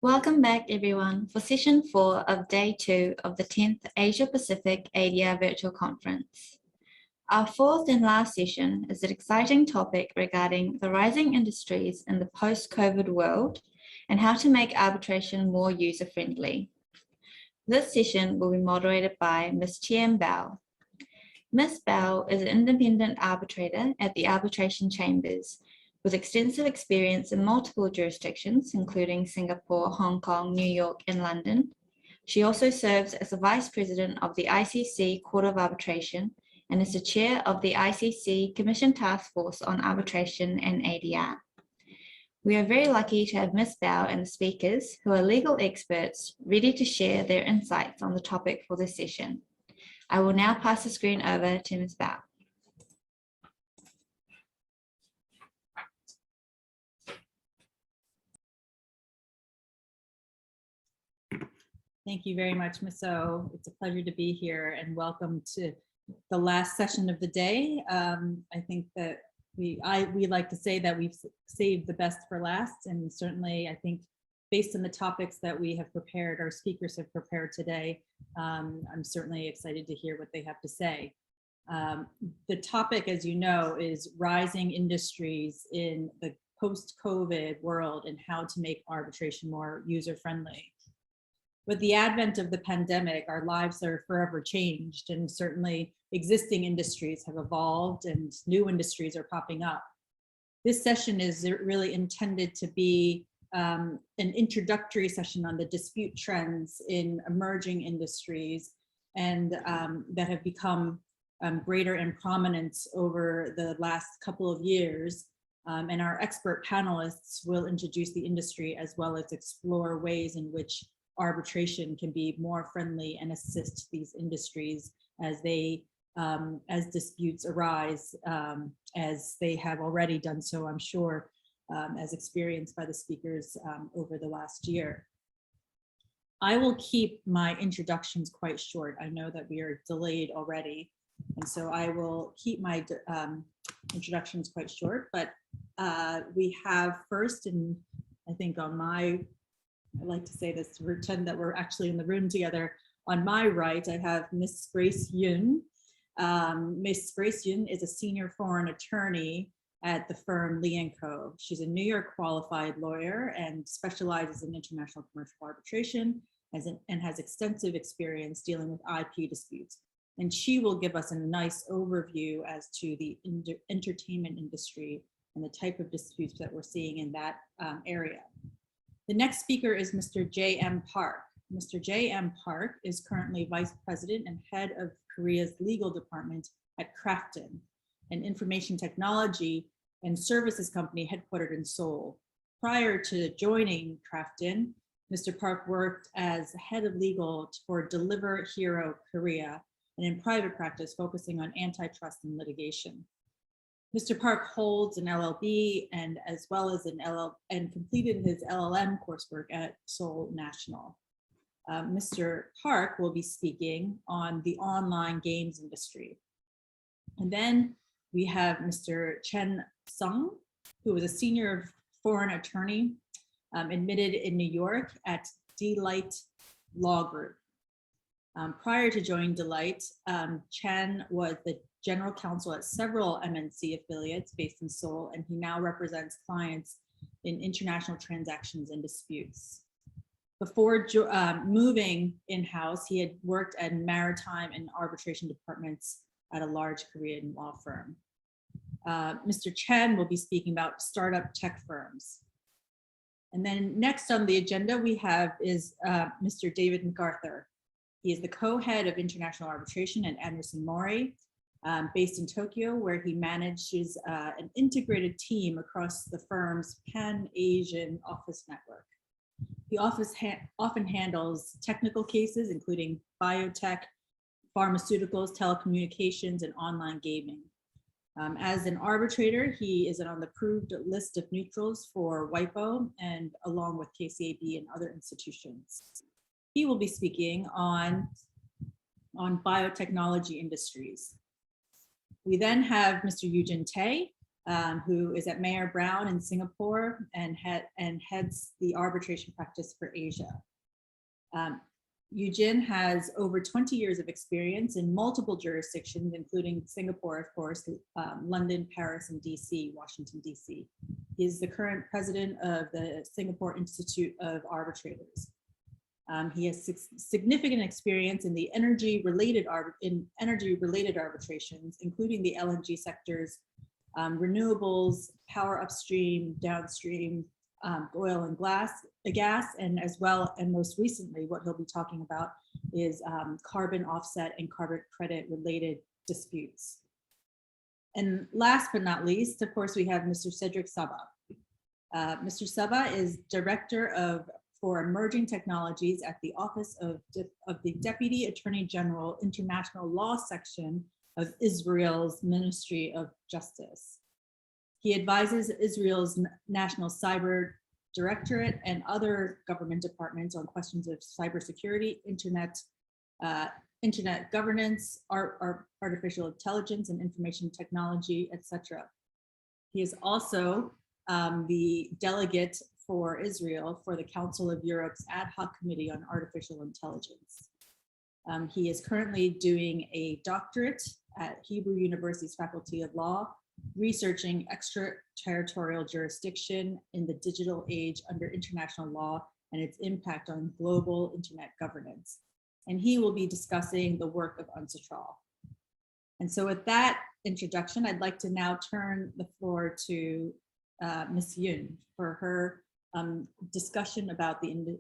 Welcome back everyone for session 4 of day 2 of the 10th Asia Pacific ADR Virtual Conference. Our fourth and last session is an exciting topic regarding the rising industries in the post-COVID world and how to make arbitration more user-friendly. This session will be moderated by Ms. Chien Bao. Ms. Bao is an independent arbitrator at the Arbitration Chambers with extensive experience in multiple jurisdictions, including Singapore, Hong Kong, New York, and London. She also serves as the Vice President of the ICC Court of Arbitration and is the Chair of the ICC Commission Task Force on Arbitration and ADR. We are very lucky to have Ms. Bao and the speakers, who are legal experts, ready to share their insights on the topic for this session. I will now pass the screen over to Ms. Bao. Thank you very much, Ms. O. It's a pleasure to be here and welcome to the last session of the day. I think that we like to say that we've saved the best for last, and certainly I think based on the topics that we have prepared, our speakers have prepared today, I'm certainly excited to hear what they have to say. The topic, as you know, is rising industries in the post-COVID world and how to make arbitration more user-friendly. With the advent of the pandemic, our lives are forever changed, and certainly existing industries have evolved and new industries are popping up. This session is really intended to be an introductory session on the dispute trends in emerging industries and that have become greater in prominence over the last couple of years. And our expert panelists will introduce the industry as well as explore ways in which arbitration can be more friendly and assist these industries as as disputes arise, as they have already done so, I'm sure, as experienced by the speakers over the last year. I will keep my introductions quite short. I know that we are delayed already, and so I will keep my introductions quite short, but we have first, and I think on my I like to say this to pretend that we're actually in the room together. On my right, I have Ms. Grace Yoon. Ms. Grace Yoon is a senior foreign attorney at the firm Lee & Co. She's a New York qualified lawyer and specializes in international commercial arbitration and has extensive experience dealing with IP disputes. And she will give us a nice overview as to the entertainment industry and the type of disputes that we're seeing in that area. The next speaker is Mr. J.M. Park. Mr. J.M. Park is currently Vice President and Head of Korea's Legal Department at Krafton, an information technology and services company headquartered in Seoul. Prior to joining Krafton, Mr. Park worked as Head of Legal for Deliver Hero Korea, and in private practice focusing on antitrust and litigation. Mr. Park holds an LLB and as well as and completed his LLM coursework at Seoul National. Mr. Park will be speaking on the online games industry. And then we have Mr. Chen Sung, who is a senior foreign attorney admitted in New York at Delight Law Group. Prior to joining Delight, Chen was the general counsel at several MNC affiliates based in Seoul, and he now represents clients in international transactions and disputes. Before moving in-house, he had worked at maritime and arbitration departments at a large Korean law firm. Mr. Chen will be speaking about startup tech firms. And then next on the agenda we have is Mr. David Mcarthur. He is the co-head of international arbitration at Anderson Mori, based in Tokyo, where he manages an integrated team across the firm's Pan-Asian office network. The office often handles technical cases, including biotech, pharmaceuticals, telecommunications, and online gaming. As an arbitrator, he is on the approved list of neutrals for WIPO and along with KCAB and other institutions. He will be speaking on biotechnology industries. We then have Mr. Yoon Tae, who is at Mayer Brown in Singapore and heads the arbitration practice for Asia. Yoon has over 20 years of experience in multiple jurisdictions, including Singapore, of course, London, Paris, and DC, Washington, DC. He is the current president of the Singapore Institute of Arbitrators. He has significant experience in the energy-related arbitrations, including the LNG sectors, renewables, power upstream, downstream, oil and gas, and as well, and most recently, what he'll be talking about is carbon offset and carbon credit related disputes. And last but not least, of course, we have Mr. Cedric Saba. Mr. Saba is Director for Emerging Technologies at the Office of the Deputy Attorney General International Law Section of Israel's Ministry of Justice. He advises Israel's National Cyber Directorate and other government departments on questions of cybersecurity, internet governance, artificial intelligence and information technology, etc. He is also the delegate for Israel for the Council of Europe's Ad Hoc Committee on Artificial Intelligence. He is currently doing a doctorate at Hebrew University's Faculty of Law, researching extraterritorial jurisdiction in the digital age under international law and its impact on global internet governance. And he will be discussing the work of UNCITRAL. And so with that introduction, I'd like to now turn the floor to Ms. Yoon for her discussion about the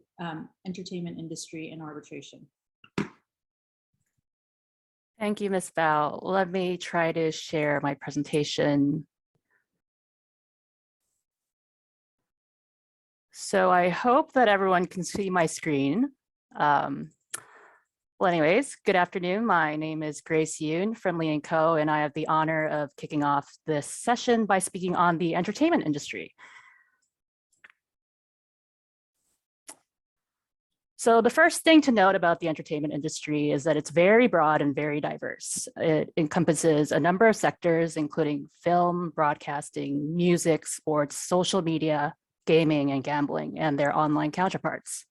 entertainment industry and arbitration. Thank you, Ms. Val. Let me try to share my presentation. So I hope that everyone can see my screen. Well, anyways, good afternoon. My name is Grace Yoon from Lee & Co, and I have the honor of kicking off this session by speaking on the entertainment industry. So the first thing to note about the entertainment industry is that it's very broad and very diverse. It encompasses a number of sectors, including film, broadcasting, music, sports, social media, gaming, and gambling, and their online counterparts.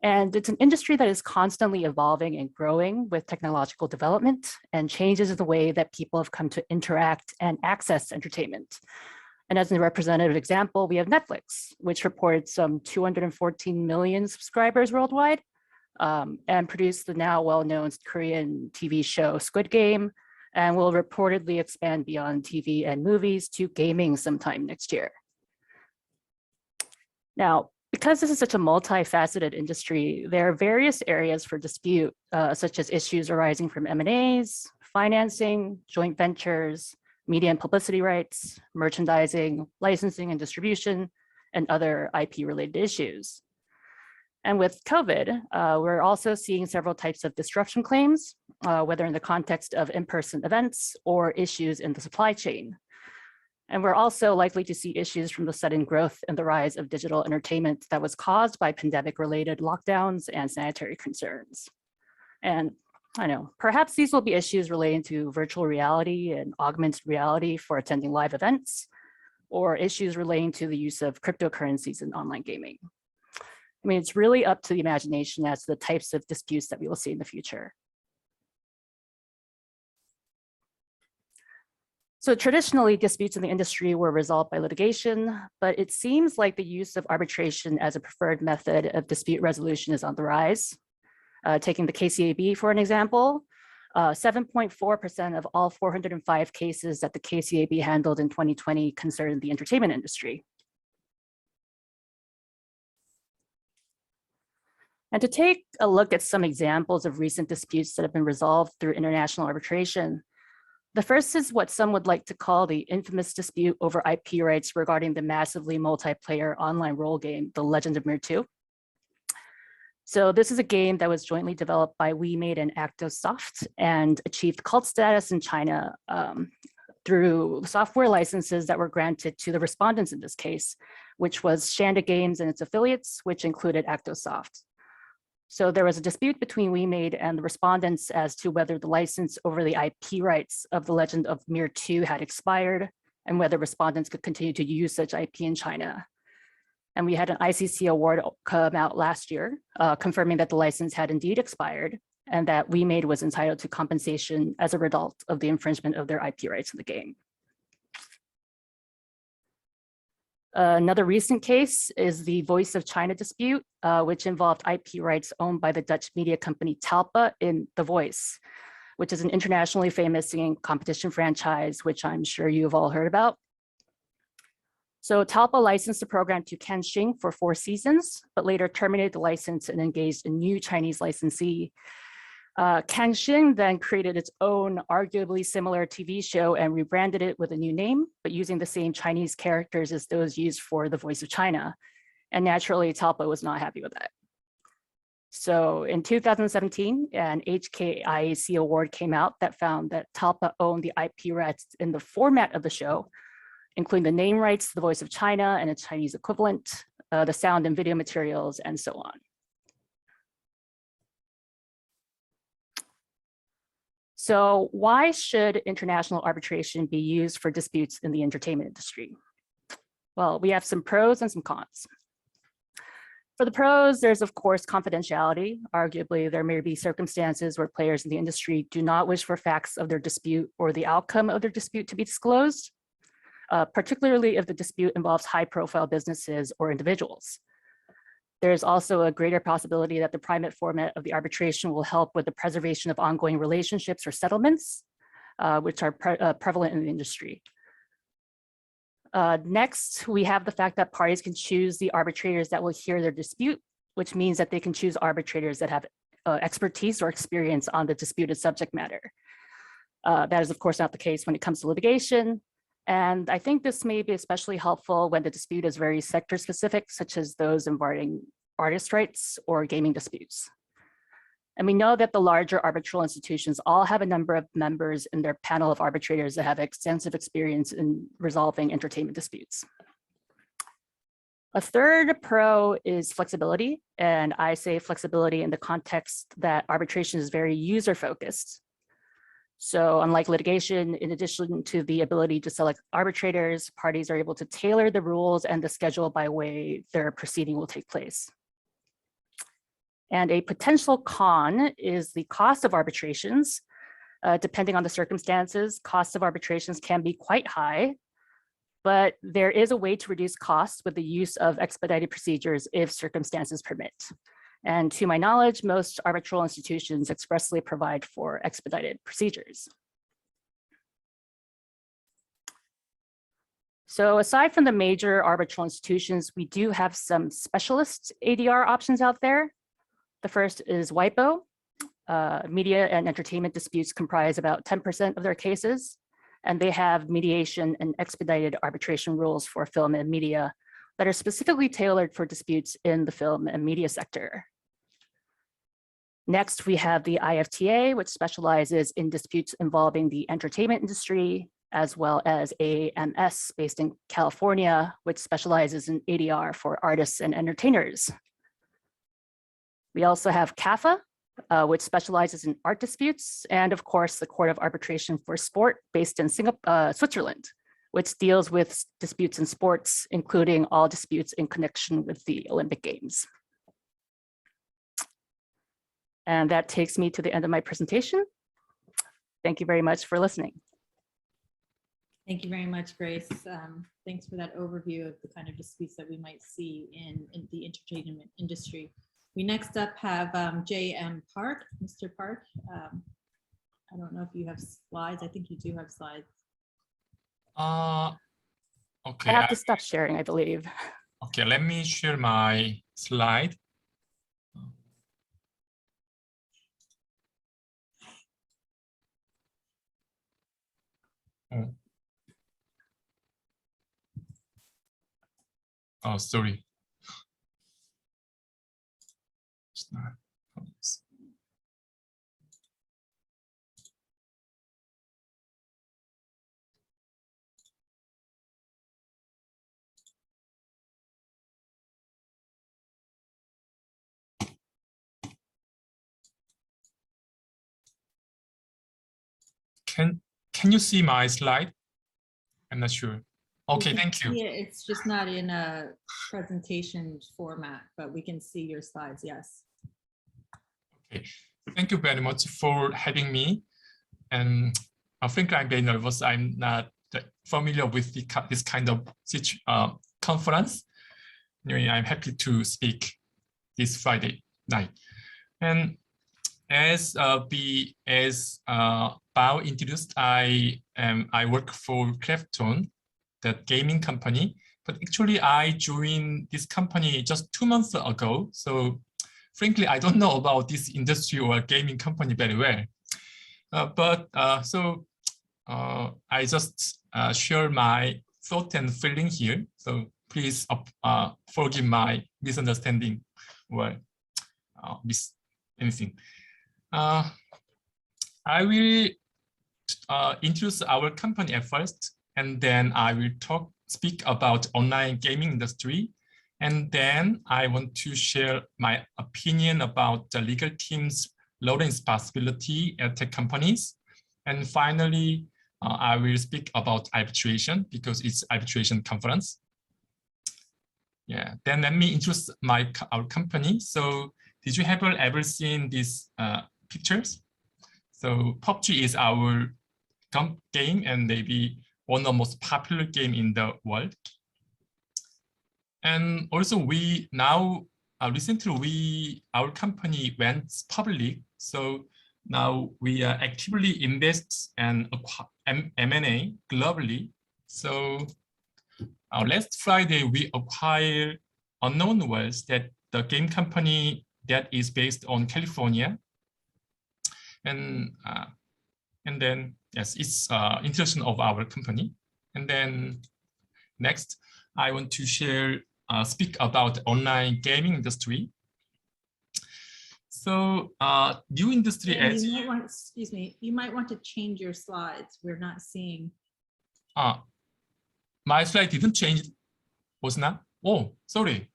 And it's an industry that is constantly evolving and growing with technological development and changes in the way that people have come to interact and access entertainment. And as a representative example, we have Netflix, which reports some 214 million subscribers worldwide and produced the now well-known Korean TV show Squid Game, and will reportedly expand beyond TV and movies to gaming sometime next year. Now, because this is such a multifaceted industry, there are various areas for dispute, such as issues arising from M&As, financing, joint ventures, media and publicity rights, merchandising, licensing and distribution, and other IP-related issues. And with COVID, we're also seeing several types of disruption claims, whether in the context of in-person events or issues in the supply chain. And we're also likely to see issues from the sudden growth and the rise of digital entertainment that was caused by pandemic-related lockdowns and sanitary concerns. And I know, perhaps these will be issues relating to virtual reality and augmented reality for attending live events, or issues relating to the use of cryptocurrencies in online gaming. I mean, it's really up to the imagination as to the types of disputes that we will see in the future. So traditionally, disputes in the industry were resolved by litigation, but it seems like the use of arbitration as a preferred method of dispute resolution is on the rise. Taking the KCAB for an example, 7.4% of all 405 cases that the KCAB handled in 2020 concerned the entertainment industry. And to take a look at some examples of recent disputes that have been resolved through international arbitration, the first is what some would like to call the infamous dispute over IP rights regarding the massively multiplayer online role game, The Legend of Mir 2. So this is a game that was jointly developed by WeMade and ActoSoft and achieved cult status in China through software licenses that were granted to the respondents in this case, which was Shanda Games and its affiliates, which included ActoSoft. So there was a dispute between WeMade and the respondents as to whether the license over the IP rights of The Legend of Mir 2 had expired, and whether respondents could continue to use such IP in China. And we had an ICC award come out last year, confirming that the license had indeed expired and that WeMade was entitled to compensation as a result of the infringement of their IP rights in the game. Another recent case is the Voice of China dispute, which involved IP rights owned by the Dutch media company Talpa in The Voice, which is an internationally famous singing competition franchise, which I'm sure you've all heard about. So Talpa licensed the program to Kenshin for 4 seasons, but later terminated the license and engaged a new Chinese licensee. Kenshin then created its own arguably similar TV show and rebranded it with a new name, but using the same Chinese characters as those used for The Voice of China. And naturally, Talpa was not happy with that. So in 2017, an HKIAC award came out that found that Talpa owned the IP rights in the format of the show, including the name rights to The Voice of China and its Chinese equivalent, the sound and video materials, and so on. So why should international arbitration be used for disputes in the entertainment industry? Well, we have some pros and some cons. For the pros, there's of course confidentiality. Arguably, there may be circumstances where players in the industry do not wish for facts of their dispute or the outcome of their dispute to be disclosed, particularly if the dispute involves high-profile businesses or individuals. There's also a greater possibility that the private format of the arbitration will help with the preservation of ongoing relationships or settlements, which are prevalent in the industry. Next, we have the fact that parties can choose the arbitrators that will hear their dispute, which means that they can choose arbitrators that have expertise or experience on the disputed subject matter. That is, of course, not the case when it comes to litigation. And I think this may be especially helpful when the dispute is very sector specific, such as those involving artist rights or gaming disputes. And we know that the larger arbitral institutions all have a number of members in their panel of arbitrators that have extensive experience in resolving entertainment disputes. A third pro is flexibility, and I say flexibility in the context that arbitration is very user-focused. So unlike litigation, in addition to the ability to select arbitrators, parties are able to tailor the rules and the schedule by way their proceeding will take place. And a potential con is the cost of arbitrations. Depending on the circumstances, costs of arbitrations can be quite high, but there is a way to reduce costs with the use of expedited procedures if circumstances permit. And to my knowledge, most arbitral institutions expressly provide for expedited procedures. So aside from the major arbitral institutions, we do have some specialist ADR options out there. The first is WIPO. Media and entertainment disputes comprise about 10% of their cases, and they have mediation and expedited arbitration rules for film and media that are specifically tailored for disputes in the film and media sector. Next, we have the IFTA, which specializes in disputes involving the entertainment industry, as well as AMS based in California, which specializes in ADR for artists and entertainers. We also have CAFA, which specializes in art disputes, and of course, the Court of Arbitration for Sport based in Switzerland, which deals with disputes in sports, including all disputes in connection with the Olympic Games. And that takes me to the end of my presentation. Thank you very much for listening. Thank you very much, Grace. Thanks for that overview of the kind of disputes that we might see in the entertainment industry. We next up have J.M. Park. Mr. Park, I don't know if you have slides. I think you do have slides. I Okay. have to stop sharing, I believe. Okay, let me share my slide. Oh, sorry. It's not. Can you see my slide? I'm not sure. Okay, We can thank you. see it. It's just not in a presentation format, but we can see your slides, yes. Okay, thank you very much for having me. And frankly, I'm very nervous. I'm not familiar with this kind of conference. Anyway, I'm happy to speak this Friday night. And as Bao introduced, I work for Krafton, the gaming company. But actually, I joined this company just 2 months ago. So frankly, I don't know about this industry or gaming company very well. I just share my thought and feeling here. So please forgive my misunderstanding or miss anything. I will introduce our company at first, and then I will speak about online gaming industry. And then I want to share my opinion about the legal team's law and responsibility at tech companies. And finally, I will speak about arbitration because it's arbitration conference. Yeah, then let me introduce our company. So did you ever seen these pictures? So PUBG is our game and maybe one of the most popular game in the world. And also recently our company went public. So now we are actively invest and M&A globally. So last Friday, we acquired Unknown Worlds, that the game company that is based on California. And then, yes, it's introduction of our company. And then next, I want to speak about online gaming industry. So new industry as excuse me, you might want to change your slides. We're not seeing. My slide didn't change, was not? Oh, sorry.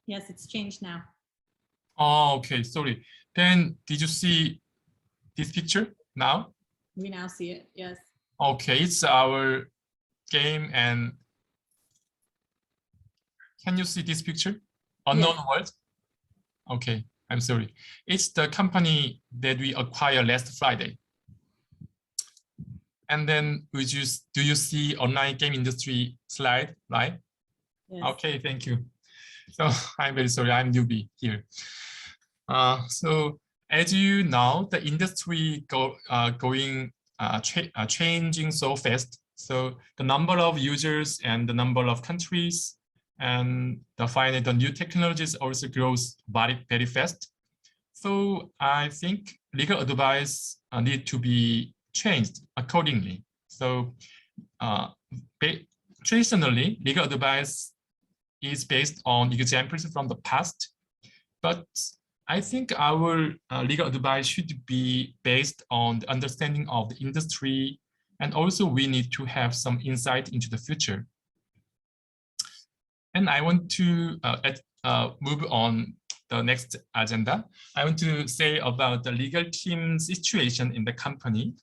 Yes, it's changed now. Oh, okay, sorry. Then did you see this picture now? We now see it, yes. Okay, it's our game. And can you see this picture? Unknown World? Okay, I'm sorry. It's the company that we acquired last Friday. And then do you see online game industry slide, right? Yes. Okay, thank you. So I'm very sorry, I'm newbie here. So as you know, the industry changing so fast. So the number of users and the number of countries and the new technologies also grows very fast. So I think legal advice need to be changed accordingly. So traditionally, legal advice is based on examples from the past, but I think our legal advice should be based on the understanding of the industry, and also we need to have some insight into the future. And I want to move on the next agenda. I want to say about the legal team situation in the company.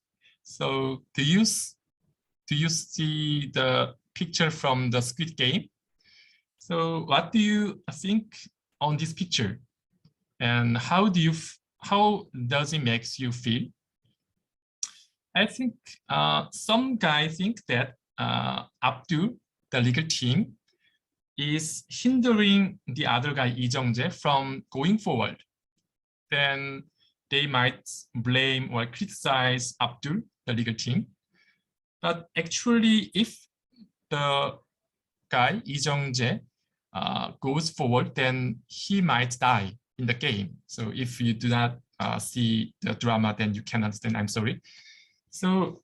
So do you see the picture from the Squid Game? So what do you think on this picture? And how does it make you feel? I think some guys think that Abdul, the legal team, is hindering the other guy, Lee Jung-jae, from going forward. Then they might blame or criticize Abdul, the legal team. But actually, if the guy, Lee Jung-jae, goes forward, then he might die in the game. So if you do not see the drama, then you can understand, I'm sorry. So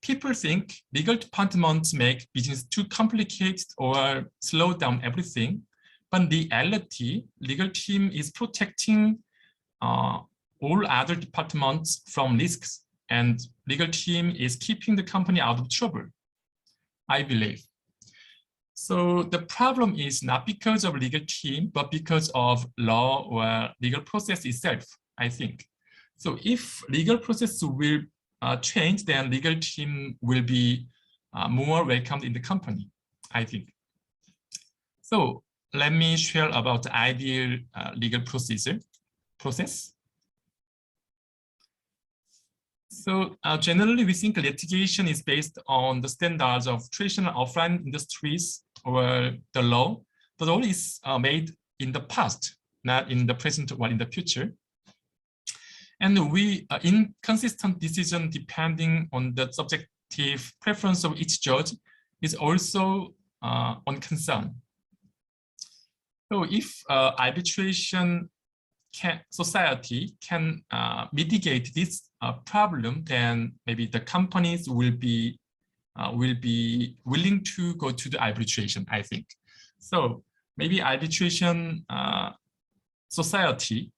people think legal departments make business too complicated or slow down everything. But in reality, legal team is protecting all other departments from risks, and legal team is keeping the company out of trouble, I believe. So the problem is not because of legal team, but because of law or legal process itself, I think. So if legal process will change, then legal team will be more welcomed in the company, I think. So let me share about the ideal legal process. So generally, we think litigation is based on the standards of traditional offline industries or the law. The law is made in the past, not in the present or in the future. And we inconsistent decision depending on the subjective preference of each judge is also on concern. So if arbitration society can mitigate this problem, then maybe the companies will be willing to go to the arbitration, I think. So maybe arbitration society,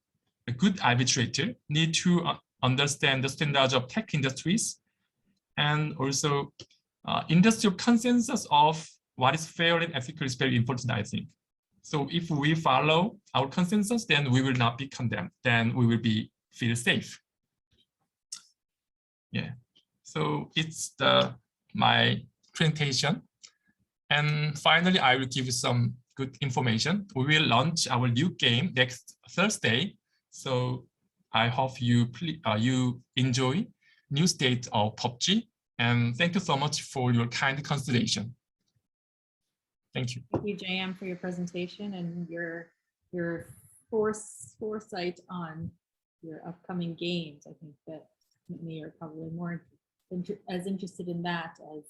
a good arbitrator, need to understand the standards of tech industries and also industrial consensus of what is fair and ethical is very important, I think. So if we follow our consensus, then we will not be condemned. Then we will feel safe. Yeah. So it's my presentation. And finally, I will give you some good information. We will launch our new game next Thursday. So I hope you enjoy new state of PUBG. And thank you so much for your kind consideration. Thank you. Thank you, JM, for your presentation and your foresight on your upcoming games. I think that many are probably more as interested in that as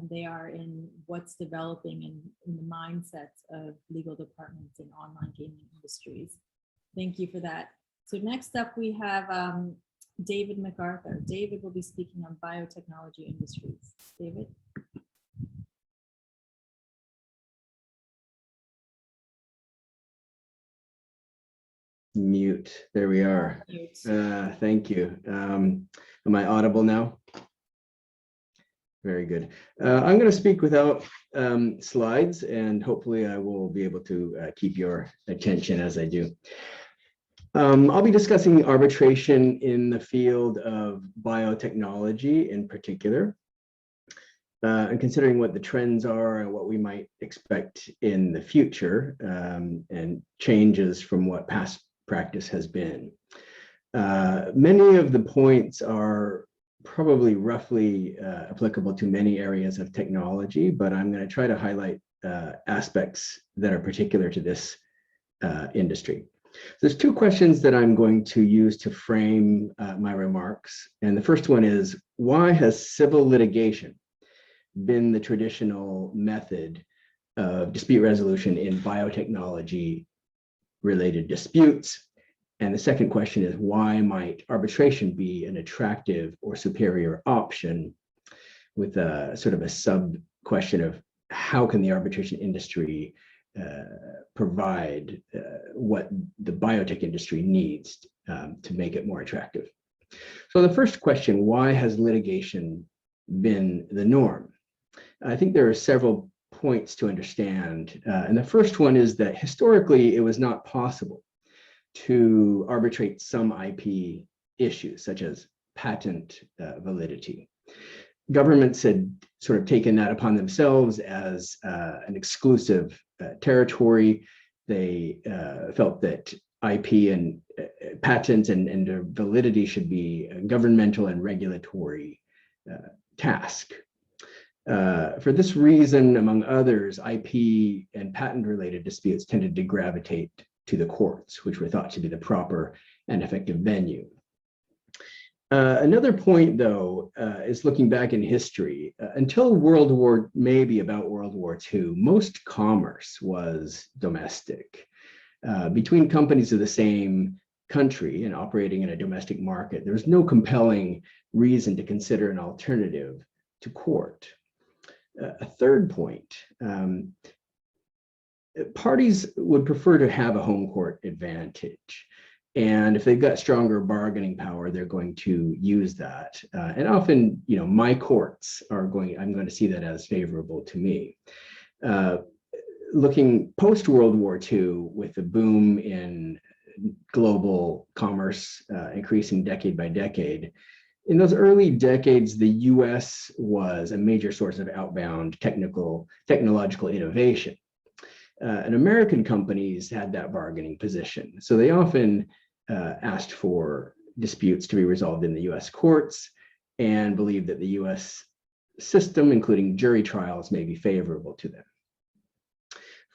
they are in what's developing in the mindsets of legal departments in online gaming industries. Thank you for that. So next up we have David Mcarthur. David will be speaking on biotechnology industries. David. Mute. There we are. Thank you. Am I audible now? Very good. I'm going to speak without slides, and hopefully I will be able to keep your attention as I do. I'll be discussing arbitration in the field of biotechnology in particular, and considering what the trends are and what we might expect in the future, and changes from what past practice has been. Many of the points are probably roughly applicable to many areas of technology, but I'm going to try to highlight aspects that are particular to this industry. There's two questions that I'm going to use to frame my remarks. And the first one is, why has civil litigation been the traditional method of dispute resolution in biotechnology related disputes? And the second question is, why might arbitration be an attractive or superior option, with a sort of a sub question of how can the arbitration industry provide what the biotech industry needs to make it more attractive. So the first question, why has litigation been the norm? I think there are several points to understand. And the first one is that historically it was not possible to arbitrate some IP issues, such as patent validity. Governments had sort of taken that upon themselves as an exclusive territory. They felt that IP and patents and their validity should be a governmental and regulatory task. For this reason, among others, IP and patent-related disputes tended to gravitate to the courts, which were thought to be the proper and effective venue. Another point, though, is looking back in history. Until maybe about World War II, most commerce was domestic. Between companies of the same country and operating in a domestic market, there was no compelling reason to consider an alternative to court. A third point, parties would prefer to have a home court advantage. And if they've got stronger bargaining power, they're going to use that. And often, my courts I'm going to see that as favorable to me. Looking post-World War II, with the boom in global commerce increasing decade by decade, in those early decades, the US was a major source of outbound technological innovation. And American companies had that bargaining position. So they often asked for disputes to be resolved in the US courts and believed that the US system, including jury trials, may be favorable to them.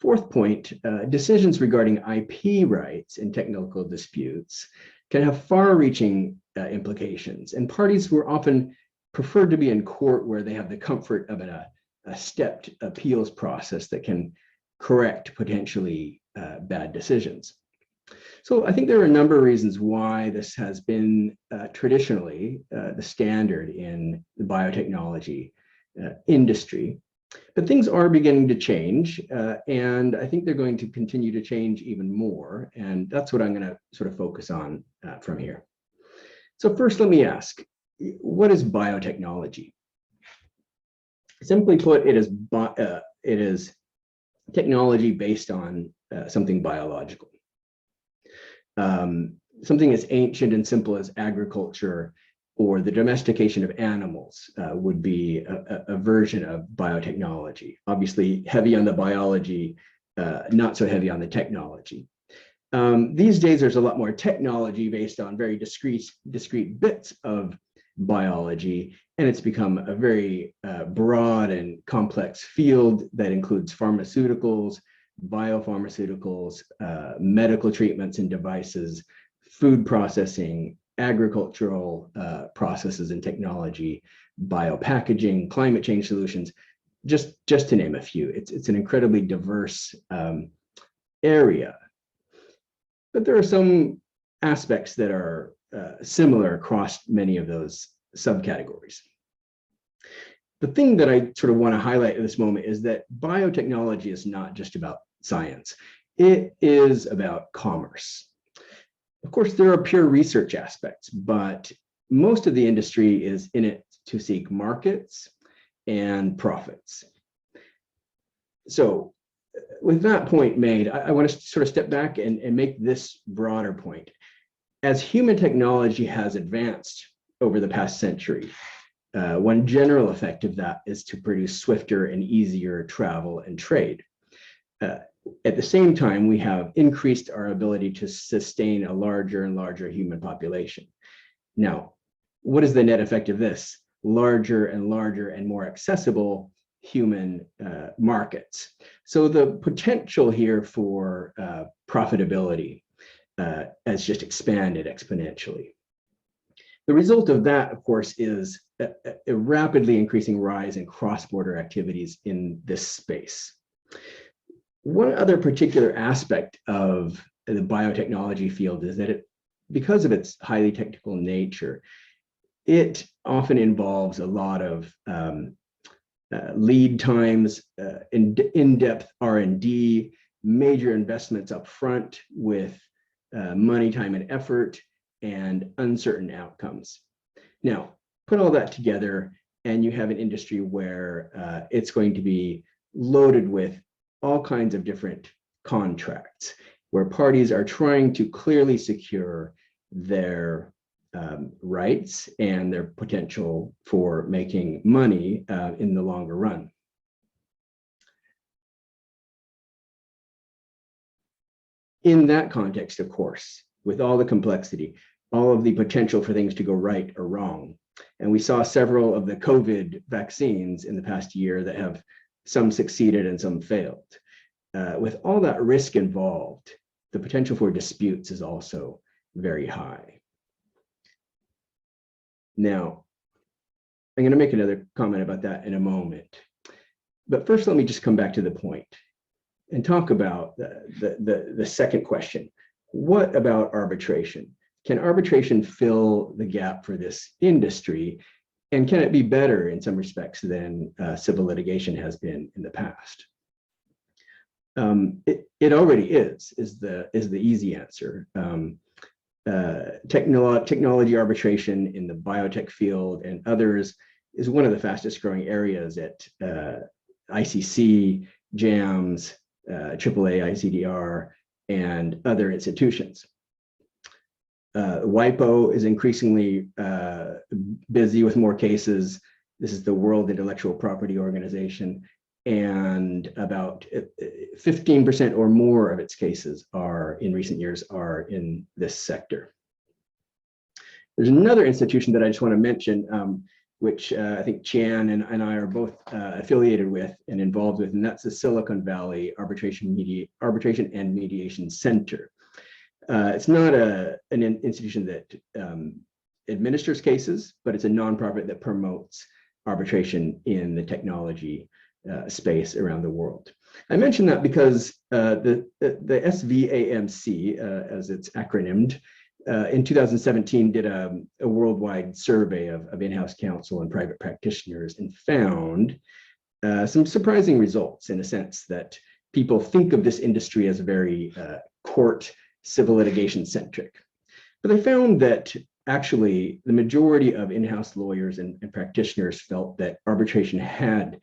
Fourth point, decisions regarding IP rights in technical disputes can have far-reaching implications, and parties were often preferred to be in court where they have the comfort of a stepped appeals process that can correct potentially bad decisions. So I think there are a number of reasons why this has been traditionally the standard in the biotechnology industry. But things are beginning to change, and I think they're going to continue to change even more. And that's what I'm going to sort of focus on from here. So first, let me ask, what is biotechnology? Simply put, it is technology based on something biological. Something as ancient and simple as agriculture or the domestication of animals would be a version of biotechnology. Obviously heavy on the biology, not so heavy on the technology. These days, there's a lot more technology based on very discrete bits of biology, and it's become a very broad and complex field that includes pharmaceuticals, biopharmaceuticals, medical treatments and devices, food processing, agricultural processes and technology, biopackaging, climate change solutions, just to name a few. It's an incredibly diverse area. But there are some aspects that are similar across many of those subcategories. The thing that I sort of want to highlight at this moment is that biotechnology is not just about science. It is about commerce. Of course, there are pure research aspects, but most of the industry is in it to seek markets and profits. So with that point made, I want to sort of step back and make this broader point. As human technology has advanced over the past century, one general effect of that is to produce swifter and easier travel and trade. At the same time, we have increased our ability to sustain a larger and larger human population. Now, what is the net effect of this? Larger and larger and more accessible human markets. So the potential here for profitability has just expanded exponentially. The result of that, of course, is a rapidly increasing rise in cross-border activities in this space. One other particular aspect of the biotechnology field is that because of its highly technical nature, it often involves a lot of lead times, in-depth R&D, major investments up front with money, time, and effort, and uncertain outcomes. Now, put all that together, and you have an industry where it's going to be loaded with all kinds of different contracts, where parties are trying to clearly secure their rights and their potential for making money in the longer run. In that context, of course, with all the complexity, all of the potential for things to go right or wrong, and we saw several of the COVID vaccines in the past year that have some succeeded and some failed. With all that risk involved, the potential for disputes is also very high. Now, I'm going to make another comment about that in a moment. But first, let me just come back to the point and talk about the second question. What about arbitration? Can arbitration fill the gap for this industry? And can it be better in some respects than civil litigation has been in the past? It already is the easy answer. technology arbitration in the biotech field and others is one of the fastest growing areas at ICC, JAMS, AAA, ICDR, and other institutions. WIPO is increasingly busy with more cases. This is the World Intellectual Property Organization, and about 15% or more of its cases are in recent years are in this sector. There's another institution that I just want to mention, which I think Chan and I are both affiliated with and involved with, and that's the Silicon Valley Arbitration and Mediation Center. It's not an institution that administers cases, but it's a nonprofit that promotes arbitration in the technology space around the world. I mention that because the SVAMC, as it's acronymed, in 2017 did a worldwide survey of in-house counsel and private practitioners and found some surprising results, in a sense that people think of this industry as very court civil litigation centric. But they found that actually the majority of in-house lawyers and practitioners felt that arbitration had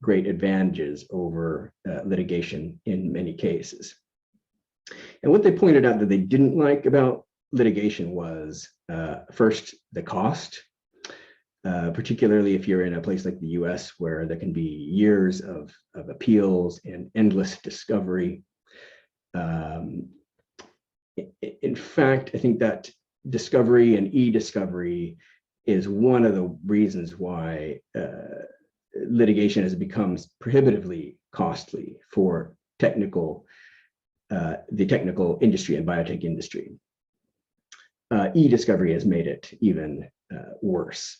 great advantages over litigation in many cases. And what they pointed out that they didn't like about litigation was first, the cost, particularly if you're in a place like the US where there can be years of appeals and endless discovery. In fact, I think that discovery and e-discovery is one of the reasons why litigation has become prohibitively costly for the technical industry and biotech industry. E-discovery has made it even worse.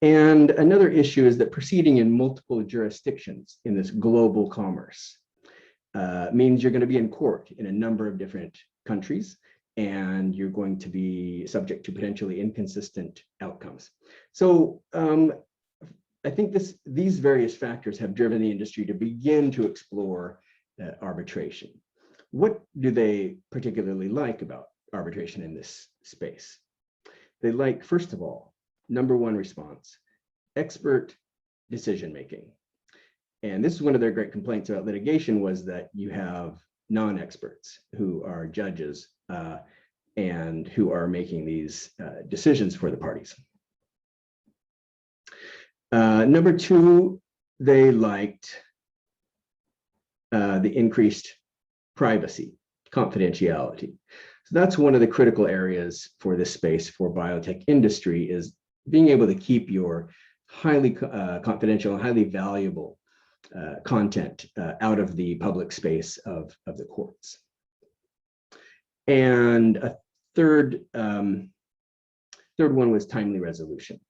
And another issue is that proceeding in multiple jurisdictions in this global commerce means you're going to be in court in a number of different countries, and you're going to be subject to potentially inconsistent outcomes. So I think these various factors have driven the industry to begin to explore arbitration. What do they particularly like about arbitration in this space? They like, first of all, number one response, expert decision-making. And this is one of their great complaints about litigation, was that you have non-experts who are judges and who are making these decisions for the parties. Number two, they liked the increased privacy, confidentiality. So that's one of the critical areas for this space for biotech industry, is being able to keep your highly confidential and highly valuable content out of the public space of the courts. And a third one was timely resolution.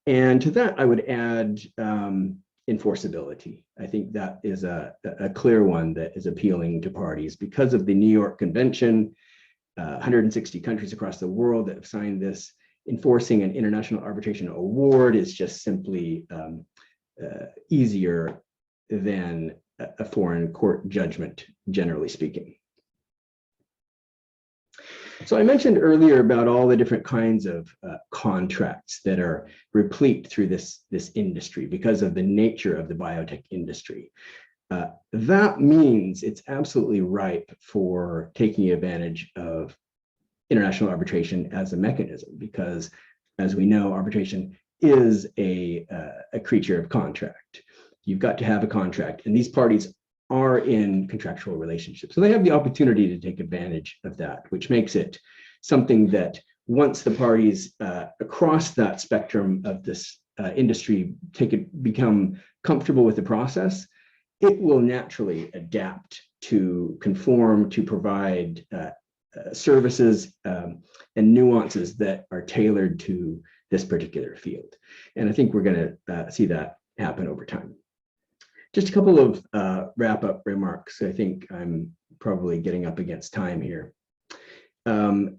And to that, I would add enforceability. I think that is a clear one that is appealing to parties because of the New York Convention, 160 countries across the world that have signed this. Enforcing an international arbitration award is just simply easier than a foreign court judgment, generally speaking. So I mentioned earlier about all the different kinds of contracts that are replete through this industry because of the nature of the biotech industry. That means it's absolutely ripe for taking advantage of international arbitration as a mechanism, because as we know, arbitration is a creature of contract. You've got to have a contract, and these parties are in contractual relationships. So they have the opportunity to take advantage of that, which makes it something that once the parties across that spectrum of this industry become comfortable with the process, it will naturally adapt to conform, to provide services and nuances that are tailored to this particular field. And I think we're going to see that happen over time. Just a couple of wrap-up remarks. I think I'm probably getting up against time here. One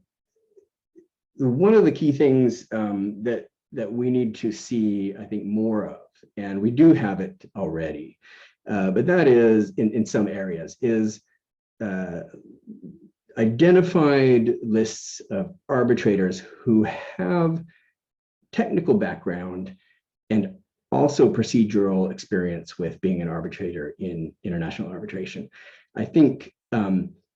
of the key things that we need to see, I think, more of, and we do have it already, but that is in some areas, is identified lists of arbitrators who have technical background and also procedural experience with being an arbitrator in international arbitration. I think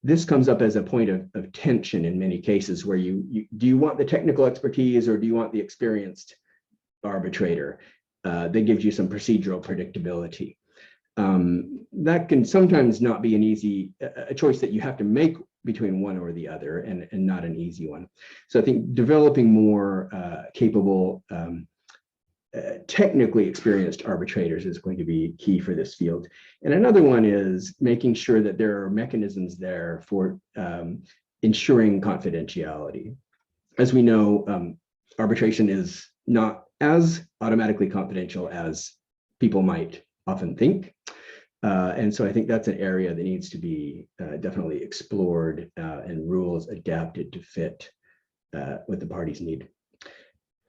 this comes up as a point of tension in many cases where do you want the technical expertise or do you want the experienced arbitrator that gives you some procedural predictability? That can sometimes not be an easy choice that you have to make between one or the other, and not an easy one. So I think developing more capable, technically experienced arbitrators is going to be key for this field. And another one is making sure that there are mechanisms there for ensuring confidentiality. As we know, arbitration is not as automatically confidential as people might often think. And so I think that's an area that needs to be definitely explored and rules adapted to fit what the parties need.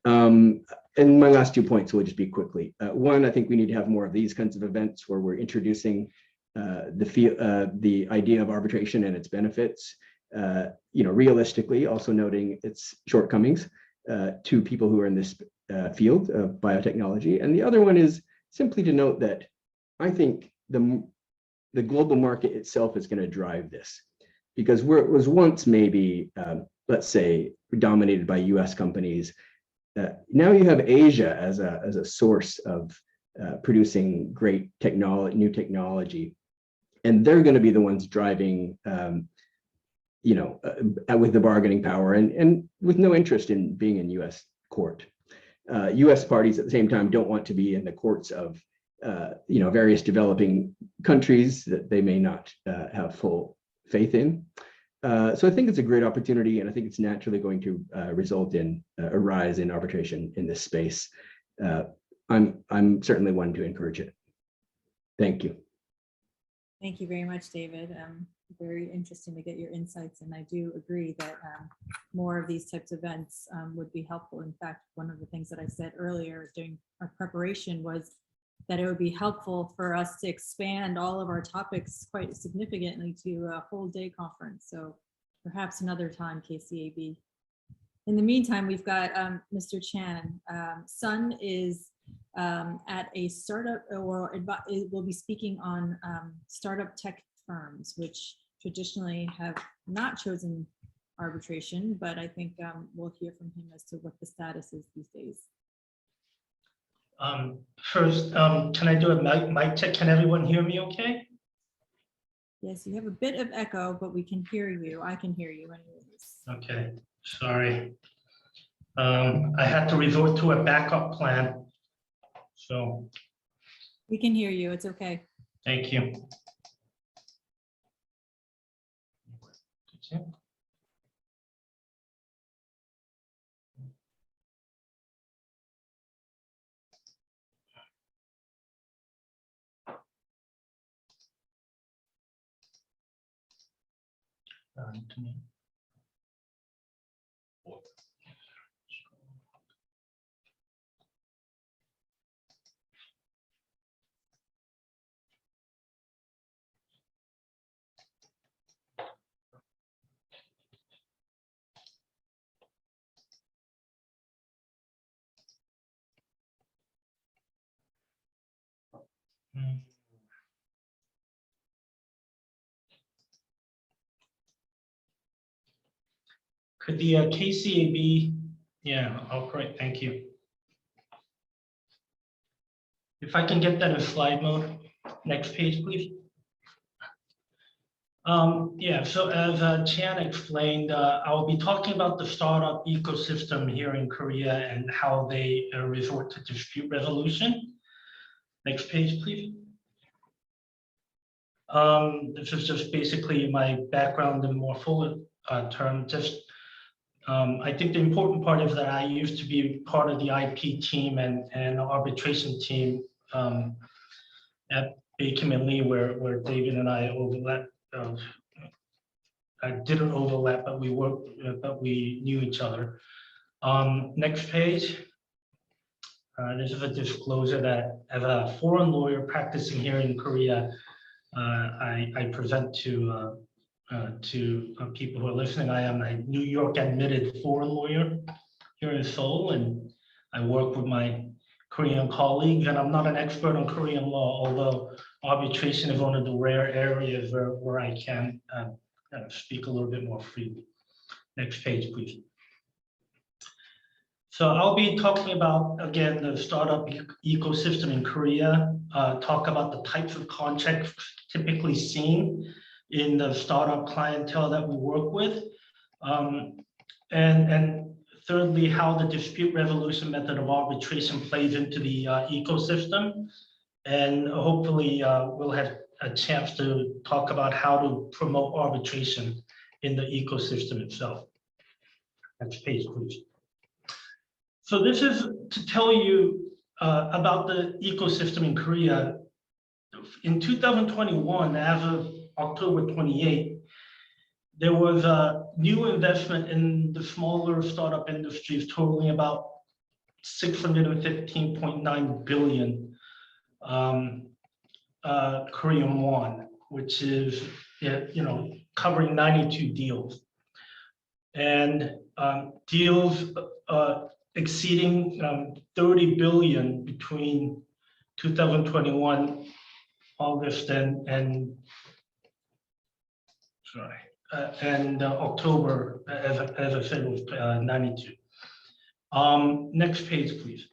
And my last 2 points will just be quickly. One, I think we need to have more of these kinds of events where we're introducing the idea of arbitration and its benefits, realistically, also noting its shortcomings to people who are in this field of biotechnology. And the other one is simply to note that I think the global market itself is going to drive this, because where it was once maybe, let's say, dominated by US companies, now you have Asia as a source of producing great new technology, and they're going to be the ones driving, with the bargaining power and with no interest in being in US court. US parties at the same time don't want to be in the courts of various developing countries that they may not have full faith in. So I think it's a great opportunity, and I think it's naturally going to result in a rise in arbitration in this space. I'm certainly one to encourage it. Thank you. Thank you very much, David. Very interesting to get your insights, and I do agree that more of these types of events would be helpful. In fact, one of the things that I said earlier during our preparation was that it would be helpful for us to expand all of our topics quite significantly to a whole day conference. So perhaps another time, KCAB. In the meantime, we've got Mr. Chan. Sun is at a startup, or will be speaking on startup tech firms, which traditionally have not chosen arbitration, but I think we'll hear from him as to what the status is these days. First, can I do a mic check? Can everyone hear me okay? Yes, you have a bit of echo, but we can hear you. I can hear you anyways. Okay, sorry. I had to resort to a backup plan. So. We can hear you, it's okay. Thank you. Could the KCAB, yeah, oh great, thank you. If I can get that in slide mode, next page, please. Yeah, so as Chan explained, I'll be talking about the startup ecosystem here in Korea and how they resort to dispute resolution. Next page, please. This is just basically my background in more full term. I think the important part is that I used to be part of the IP team and arbitration team at Bakem and Lee, where David and I overlapped. I didn't overlap, but we worked, but we knew each other. Next page. This is a disclosure that as a foreign lawyer practicing here in Korea, I present to to people who are listening. I am a New York admitted foreign lawyer here in Seoul, and I work with my Korean colleagues, and I'm not an expert on Korean law, although arbitration is one of the rare areas where I can speak a little bit more freely. Next page, please. So I'll be talking about, again, the startup ecosystem in Korea, talk about the types of contracts typically seen in the startup clientele that we work with, and thirdly, how the dispute resolution method of arbitration plays into the ecosystem. And hopefully we'll have a chance to talk about how to promote arbitration in the ecosystem itself. Next page, please. So this is to tell you about the ecosystem in Korea. In 2021, as of October 28, there was a new investment in the smaller startup industries totaling about 615.9 billion Korean won, which is, covering 92 deals. And deals exceeding 30 billion between 2021 August and October, as I said, was 92. Next page, please.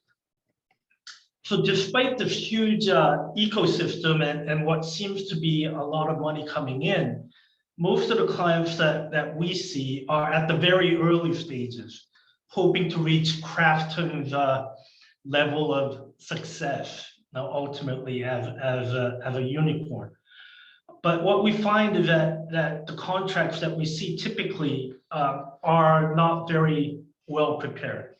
So despite this huge ecosystem and what seems to be a lot of money coming in, most of the clients that we see are at the very early stages, hoping to reach Krafton's level of success, now ultimately as a unicorn. But what we find is that the contracts that we see typically are not very well prepared.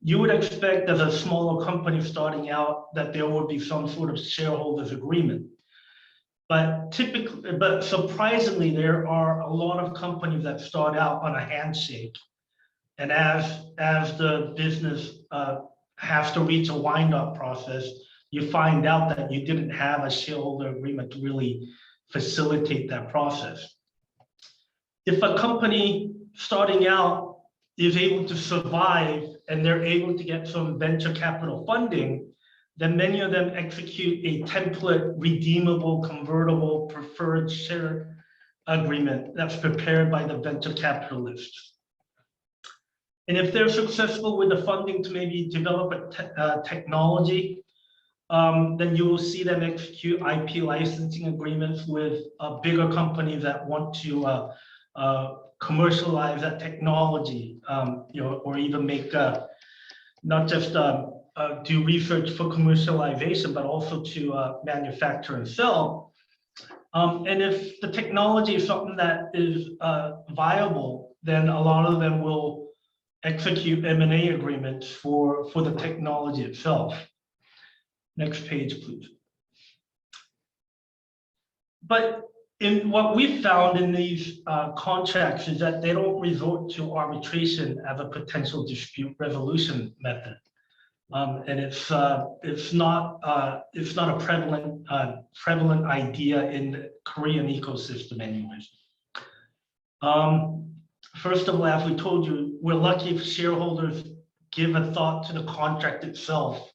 You would expect as a smaller company starting out that there would be some sort of shareholders agreement. But surprisingly, there are a lot of companies that start out on a handshake. And as the business has to reach a wind-up process, you find out that you didn't have a shareholder agreement to really facilitate that process. If a company starting out is able to survive and they're able to get some venture capital funding, then many of them execute a template, redeemable, convertible, preferred share agreement that's prepared by the venture capitalists. And if they're successful with the funding to maybe develop a technology, then you will see them execute IP licensing agreements with bigger companies that want to commercialize that technology, or even make not just do research for commercialization, but also to manufacture and sell. And if the technology is something that is viable, then a lot of them will execute M&A agreements for the technology itself. Next page, please. But in what we found in these contracts is that they don't resort to arbitration as a potential dispute resolution method. And it's not a prevalent idea in the Korean ecosystem anyways. First of all, as we told you, we're lucky if shareholders give a thought to the contract itself,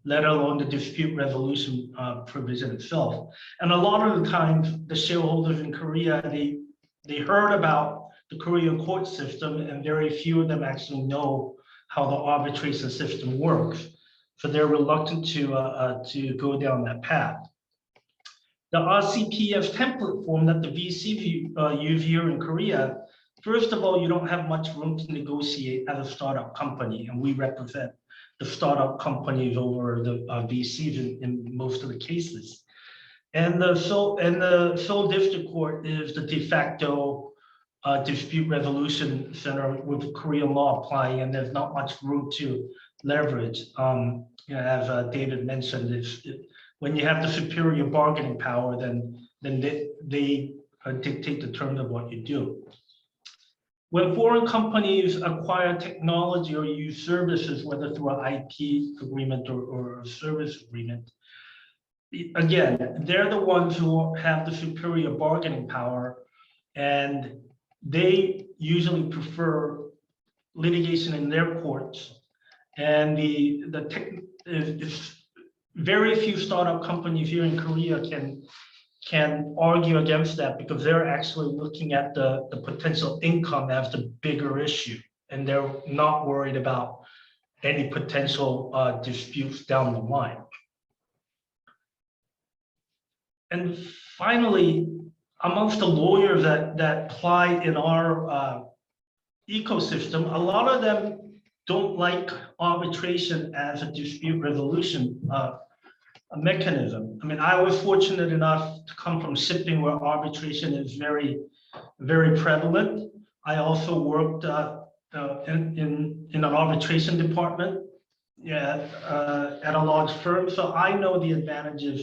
let alone the dispute resolution provision itself. And a lot of the times, the shareholders in Korea, they heard about the Korean court system, and very few of them actually know how the arbitration system works. So they're reluctant to go down that path. The RCPS template form that the VC use here in Korea, first of all, you don't have much room to negotiate as a startup company, and we represent the startup companies over the VCs in most of the cases. And the Seoul District Court is the de facto dispute resolution center with Korean law applying, and there's not much room to leverage. As David mentioned, when you have the superior bargaining power, then they dictate the terms of what you do. When foreign companies acquire technology or use services, whether through an IP agreement or a service agreement, again, they're the ones who have the superior bargaining power, and they usually prefer litigation in their courts. And very few startup companies here in Korea can argue against that, because they're actually looking at the potential income as the bigger issue, and they're not worried about any potential disputes down the line. And finally, amongst the lawyers that apply in our ecosystem, a lot of them don't like arbitration as a dispute resolution a mechanism. I mean, I was fortunate enough to come from shipping, where arbitration is very, very prevalent. I also worked in an arbitration department, at a large firm, so I know the advantages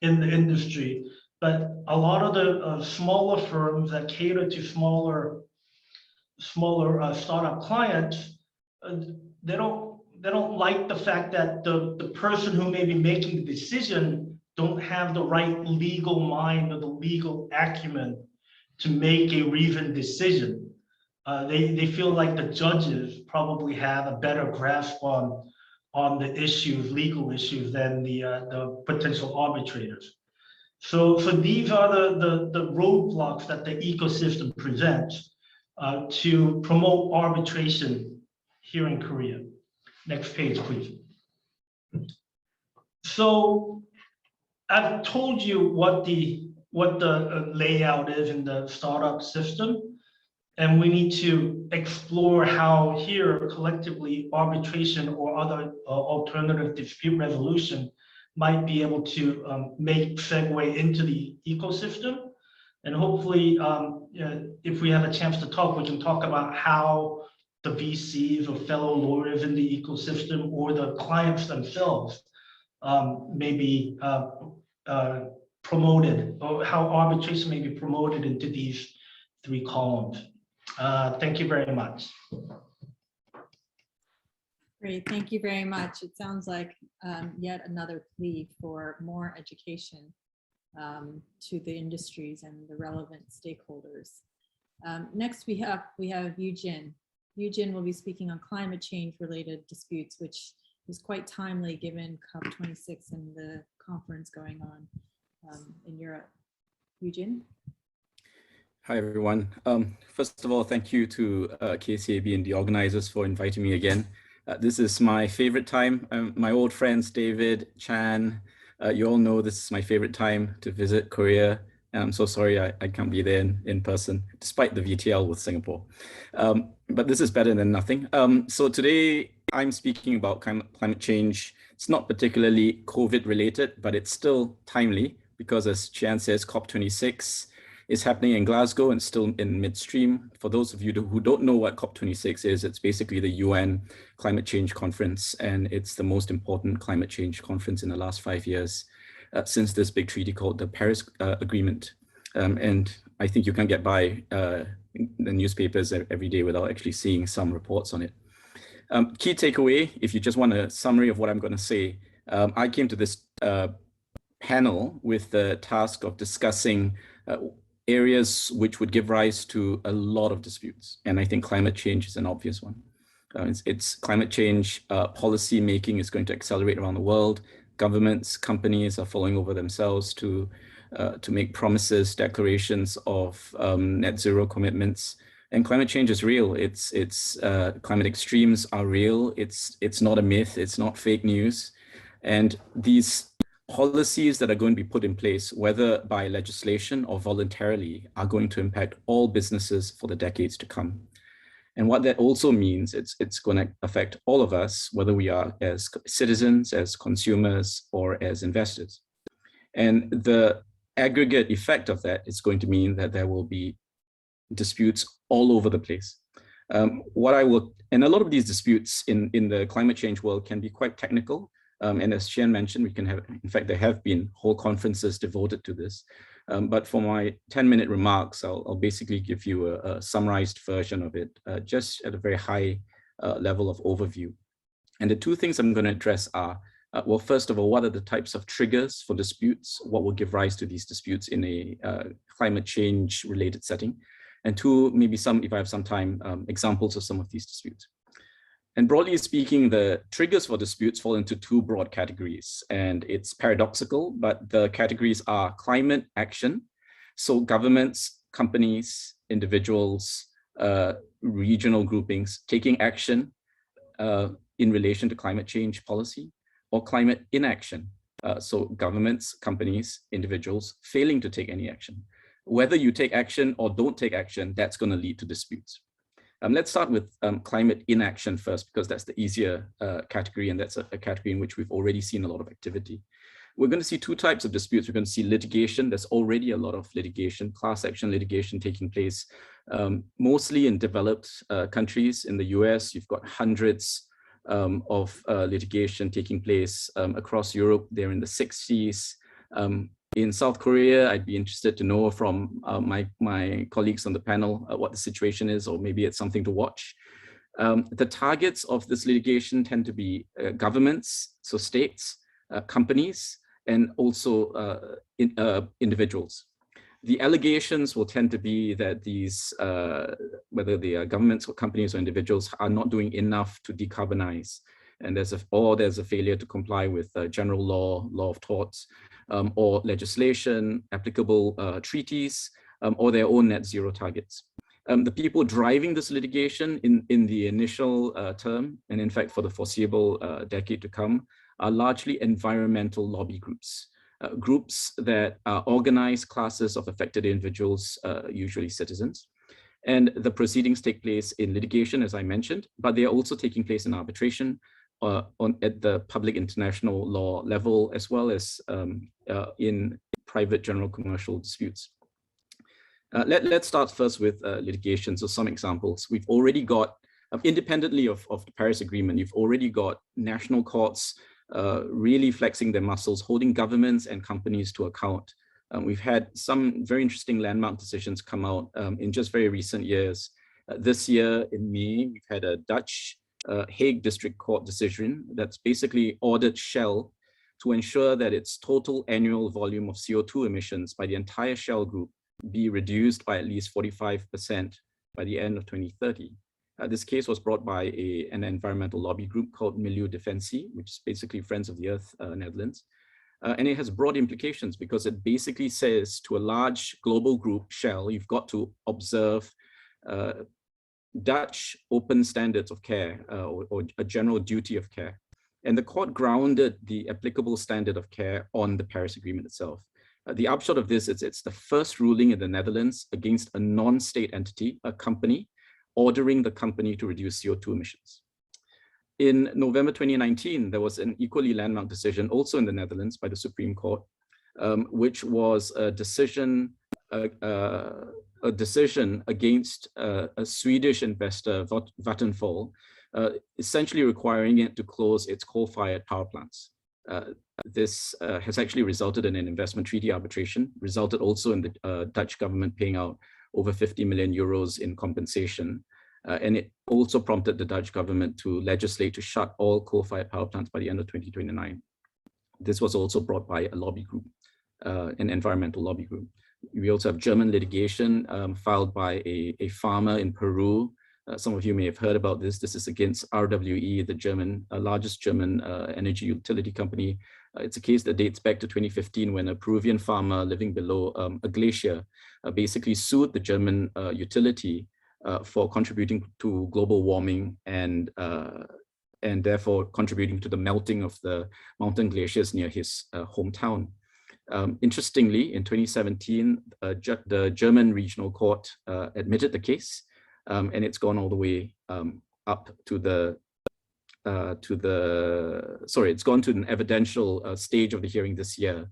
in the industry. But a lot of the smaller firms that cater to smaller startup clients, they don't like the fact that the person who may be making the decision don't have the right legal mind or the legal acumen to make a reasoned decision. They feel like the judges probably have a better grasp on the issues, legal issues, than the potential arbitrators. So these are the roadblocks that the ecosystem presents to promote arbitration here in Korea. Next page, please. So I've told you what the layout is in the startup system, and we need to explore how here collectively arbitration or other alternative dispute resolution might be able to make segue into the ecosystem. And hopefully, if we have a chance to talk, we can talk about how the VCs or fellow lawyers in the ecosystem or the clients themselves may be promoted, or how arbitration may be promoted into these three columns. Thank you very much. Great, thank you very much. It sounds like yet another plea for more education to the industries and the relevant stakeholders. Next, we have Yoon. Yoon will be speaking on climate change related disputes, which is quite timely given COP26 and the conference going on in Europe. Yoon. Hi, everyone. First of all, thank you to KCAB and the organizers for inviting me again. This is my favorite time. My old friends, David, Chan, you all know this is my favorite time to visit Korea. And I'm so sorry I can't be there in person, despite the VTL with Singapore. But this is better than nothing. So today I'm speaking about climate change. It's not particularly COVID related, but it's still timely because, as Chan says, COP26 is happening in Glasgow and still in midstream. For those of you who don't know what COP26 is, it's basically the UN climate change conference, and it's the most important climate change conference in the last 5 years since this big treaty called the Paris Agreement. And I think you can get by the newspapers every day without actually seeing some reports on it. Key takeaway, if you just want a summary of what I'm going to say, I came to this panel with the task of discussing areas which would give rise to a lot of disputes. And I think climate change is an obvious one. It's climate change policy making is going to accelerate around the world. Governments, companies are falling over themselves to make promises, declarations of net zero commitments. And climate change is real. It's climate extremes are real. It's not a myth. It's not fake news. And these policies that are going to be put in place, whether by legislation or voluntarily, are going to impact all businesses for the decades to come. And what that also means, it's going to affect all of us, whether we are as citizens, as consumers, or as investors. And the aggregate effect of that is going to mean that there will be disputes all over the place. And a lot of these disputes in the climate change world can be quite technical. And as Xian mentioned, we can have, in fact, there have been whole conferences devoted to this. But for my 10-minute remarks, I'll basically give you a summarized version of it, just at a very high level of overview. And the two things I'm going to address are Well, first of all, what are the types of triggers for disputes? What will give rise to these disputes in a climate change related setting? And two, maybe some, if I have some time, examples of some of these disputes. And broadly speaking, the triggers for disputes fall into two broad categories, and it's paradoxical, but the categories are climate action. So governments, companies, individuals, regional groupings taking action in relation to climate change policy, or climate inaction. So governments, companies, individuals failing to take any action. Whether you take action or don't take action, that's going to lead to disputes. Let's start with climate inaction first, because that's the easier category, and that's a category in which we've already seen a lot of activity. We're going to see two types of disputes. We're going to see litigation. There's already a lot of litigation, class action litigation taking place, mostly in developed countries. In the US, you've got hundreds of litigation taking place across Europe. They're in the 60s. In South Korea, I'd be interested to know from my colleagues on the panel what the situation is, or maybe it's something to watch. The targets of this litigation tend to be governments, so states, companies, and also individuals. The allegations will tend to be that these, whether they are governments or companies or individuals, are not doing enough to decarbonize. And there's a failure to comply with general law of torts, or legislation, applicable treaties, or their own net zero targets. The people driving this litigation in the initial term, and in fact for the foreseeable decade to come, are largely environmental lobby groups. Groups that organize classes of affected individuals, usually citizens. And the proceedings take place in litigation, as I mentioned, but they are also taking place in arbitration at the public international law level, as well as in private general commercial disputes. Let's start first with litigation. So some examples. We've already got, independently of the Paris Agreement, you've already got national courts really flexing their muscles, holding governments and companies to account. We've had some very interesting landmark decisions come out in just very recent years. This year in May, we've had a Dutch Hague District Court decision that's basically ordered Shell to ensure that its total annual volume of CO2 emissions by the entire Shell group be reduced by at least 45% by the end of 2030. This case was brought by an environmental lobby group called Milieu Defensie, which is basically Friends of the Earth, Netherlands. And it has broad implications because it basically says to a large global group, Shell, you've got to observe Dutch open standards of care or a general duty of care. And the court grounded the applicable standard of care on the Paris Agreement itself. The upshot of this is it's the first ruling in the Netherlands against a non-state entity, a company, ordering the company to reduce CO2 emissions. In November 2019, there was an equally landmark decision also in the Netherlands by the Supreme Court, which was a decision against a Swedish investor, Vattenfall, essentially requiring it to close its coal-fired power plants. This has actually resulted in an investment treaty arbitration, resulted also in the Dutch government paying out over 50 million euros in compensation. And it also prompted the Dutch government to legislate to shut all coal-fired power plants by the end of 2029. This was also brought by a lobby group, an environmental lobby group. We also have German litigation filed by a farmer in Peru. Some of you may have heard about this. This is against RWE, the largest German energy utility company. It's a case that dates back to 2015 when a Peruvian farmer living below a glacier basically sued the German utility for contributing to global warming and therefore contributing to the melting of the mountain glaciers near his hometown. Interestingly, in 2017, the German regional court admitted the case, and it's gone all the way up to it's gone to an evidential stage of the hearing this year,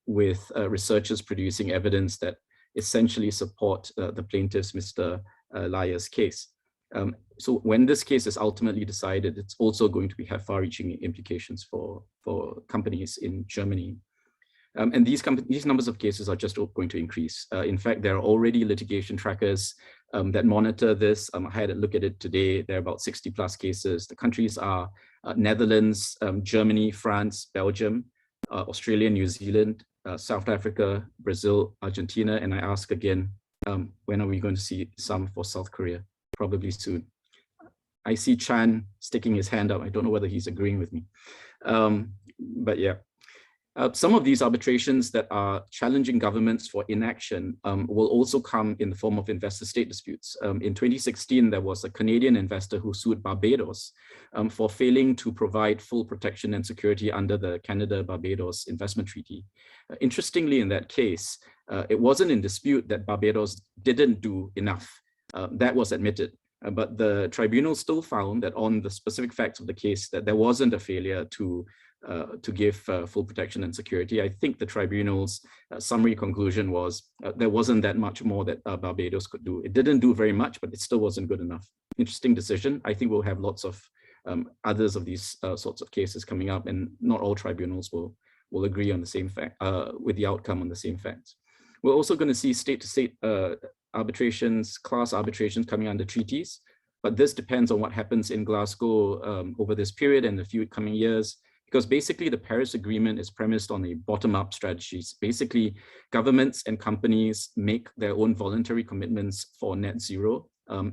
with researchers producing evidence that essentially support the plaintiff's, Mr. Layer's case. So when this case is ultimately decided, it's also going to have far-reaching implications for companies in Germany. And these numbers of cases are just going to increase. In fact, there are already litigation trackers that monitor this. I had a look at it today. There are about 60 plus cases. The countries are Netherlands, Germany, France, Belgium, Australia, New Zealand, South Africa, Brazil, Argentina. And I ask again, when are we going to see some for South Korea? Probably soon. I see Chan sticking his hand up. I don't know whether he's agreeing with me. But yeah. Some of these arbitrations that are challenging governments for inaction will also come in the form of investor-state disputes. In 2016, there was a Canadian investor who sued Barbados for failing to provide full protection and security under the Canada-Barbados Investment Treaty. Interestingly, in that case, it wasn't in dispute that Barbados didn't do enough. That was admitted. But the tribunal still found that on the specific facts of the case that there wasn't a failure to give full protection and security. I think the tribunal's summary conclusion was there wasn't that much more that Barbados could do. It didn't do very much, but it still wasn't good enough. Interesting decision. I think we'll have lots of others of these sorts of cases coming up, and not all tribunals will agree on the same fact, with the outcome on the same facts. We're also going to see state-to-state arbitrations, class arbitrations coming under treaties, but this depends on what happens in Glasgow over this period and a few coming years. Because basically the Paris Agreement is premised on a bottom-up strategy. Basically, governments and companies make their own voluntary commitments for net zero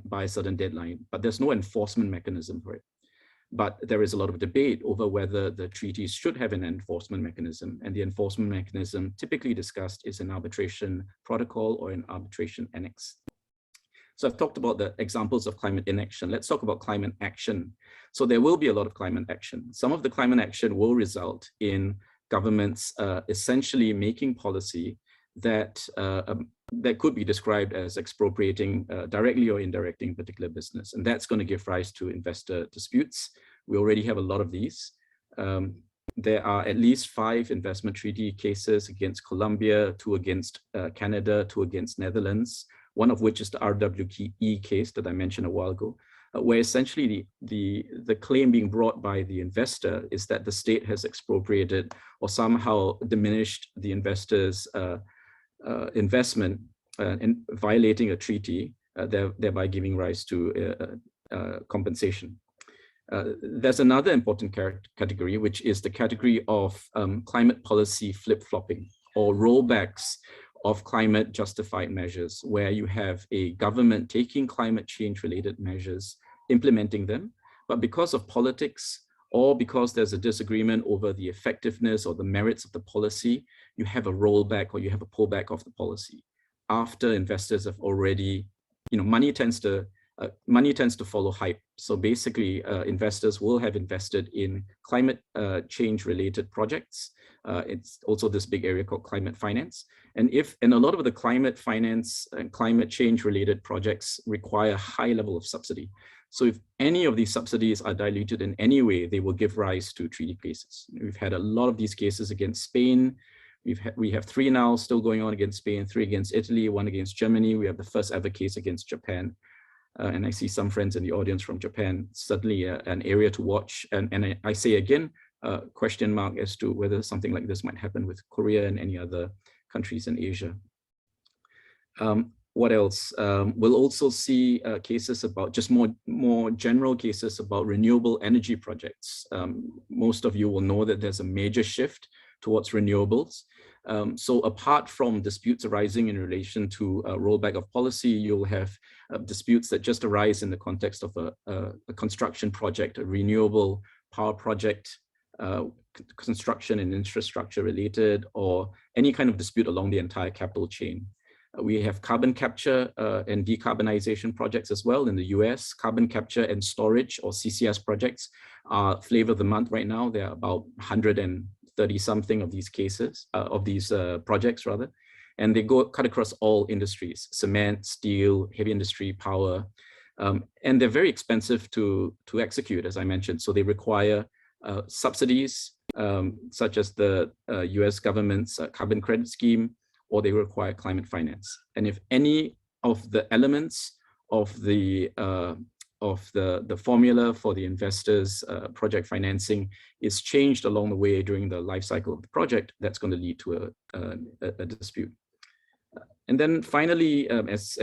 by a certain deadline, but there's no enforcement mechanism for it. But there is a lot of debate over whether the treaties should have an enforcement mechanism, and the enforcement mechanism typically discussed is an arbitration protocol or an arbitration annex. So I've talked about the examples of climate inaction. Let's talk about climate action. So there will be a lot of climate action. Some of the climate action will result in governments essentially making policy that that could be described as expropriating directly or indirectly a particular business. And that's going to give rise to investor disputes. We already have a lot of these. There are at least 5 investment treaty cases against Colombia, 2 against Canada, 2 against Netherlands, one of which is the RWE case that I mentioned a while ago, where essentially the claim being brought by the investor is that the state has expropriated or somehow diminished the investor's investment in violating a treaty, thereby giving rise to compensation. There's another important category, which is the category of climate policy flip-flopping or rollbacks of climate justified measures, where you have a government taking climate change related measures, implementing them, but because of politics or because there's a disagreement over the effectiveness or the merits of the policy, you have a rollback or you have a pullback of the policy after investors have already, money tends to follow hype. So basically investors will have invested in climate change related projects. It's also this big area called climate finance. And a lot of the climate finance and climate change related projects require a high level of subsidy. So if any of these subsidies are diluted in any way, they will give rise to treaty cases. We've had a lot of these cases against Spain. We have 3 now still going on against Spain, 3 against Italy, 1 against Germany. We have the first ever case against Japan. And I see some friends in the audience from Japan, certainly an area to watch. And I say again, question mark as to whether something like this might happen with Korea and any other countries in Asia. What else? We'll also see cases about just more general cases about renewable energy projects. Most of you will know that there's a major shift towards renewables. So apart from disputes arising in relation to a rollback of policy, you'll have disputes that just arise in the context of a construction project, a renewable power project, construction and infrastructure related, or any kind of dispute along the entire capital chain. We have carbon capture and decarbonization projects as well in the US. Carbon capture and storage, or CCS projects, are flavor of the month right now. There are about 130 something of these cases, of these projects rather, and they cut across all industries: cement, steel, heavy industry, power, and they're very expensive to execute, as I mentioned. So they require subsidies, such as the US government's carbon credit scheme, or they require climate finance. And if any of the elements of the the formula for the investors' project financing is changed along the way during the life cycle of the project, that's going to lead to a dispute. And then finally, as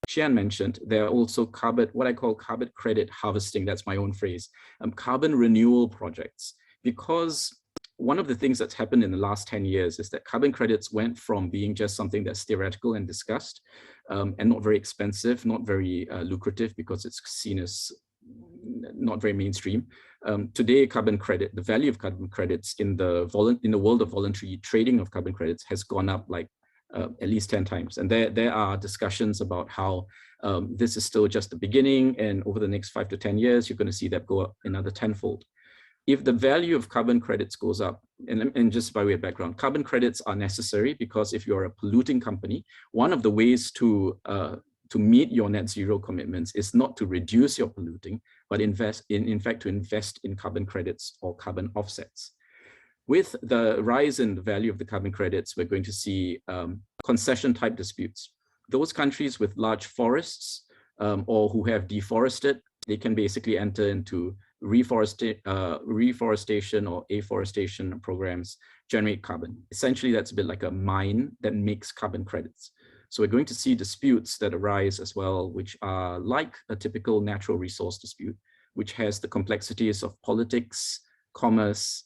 Qian mentioned, there are also what I call carbon credit harvesting. That's my own phrase, carbon renewal projects. Because one of the things that's happened in the last 10 years is that carbon credits went from being just something that's theoretical and discussed and not very expensive, not very lucrative because it's seen as not very mainstream. Today, the value of carbon credits in the world of voluntary trading of carbon credits has gone up like at least 10 times. And there are discussions about how this is still just the beginning, and over the next 5 to 10 years, you're going to see that go up another tenfold. If the value of carbon credits goes up, and just by way of background, carbon credits are necessary because if you're a polluting company, one of the ways to meet your net zero commitments is not to reduce your polluting, but in fact to invest in carbon credits or carbon offsets. With the rise in the value of the carbon credits, we're going to see concession type disputes. Those countries with large forests or who have deforested, they can basically enter into reforestation or afforestation programs, generate carbon. Essentially, that's a bit like a mine that makes carbon credits. So we're going to see disputes that arise as well, which are like a typical natural resource dispute, which has the complexities of politics, commerce,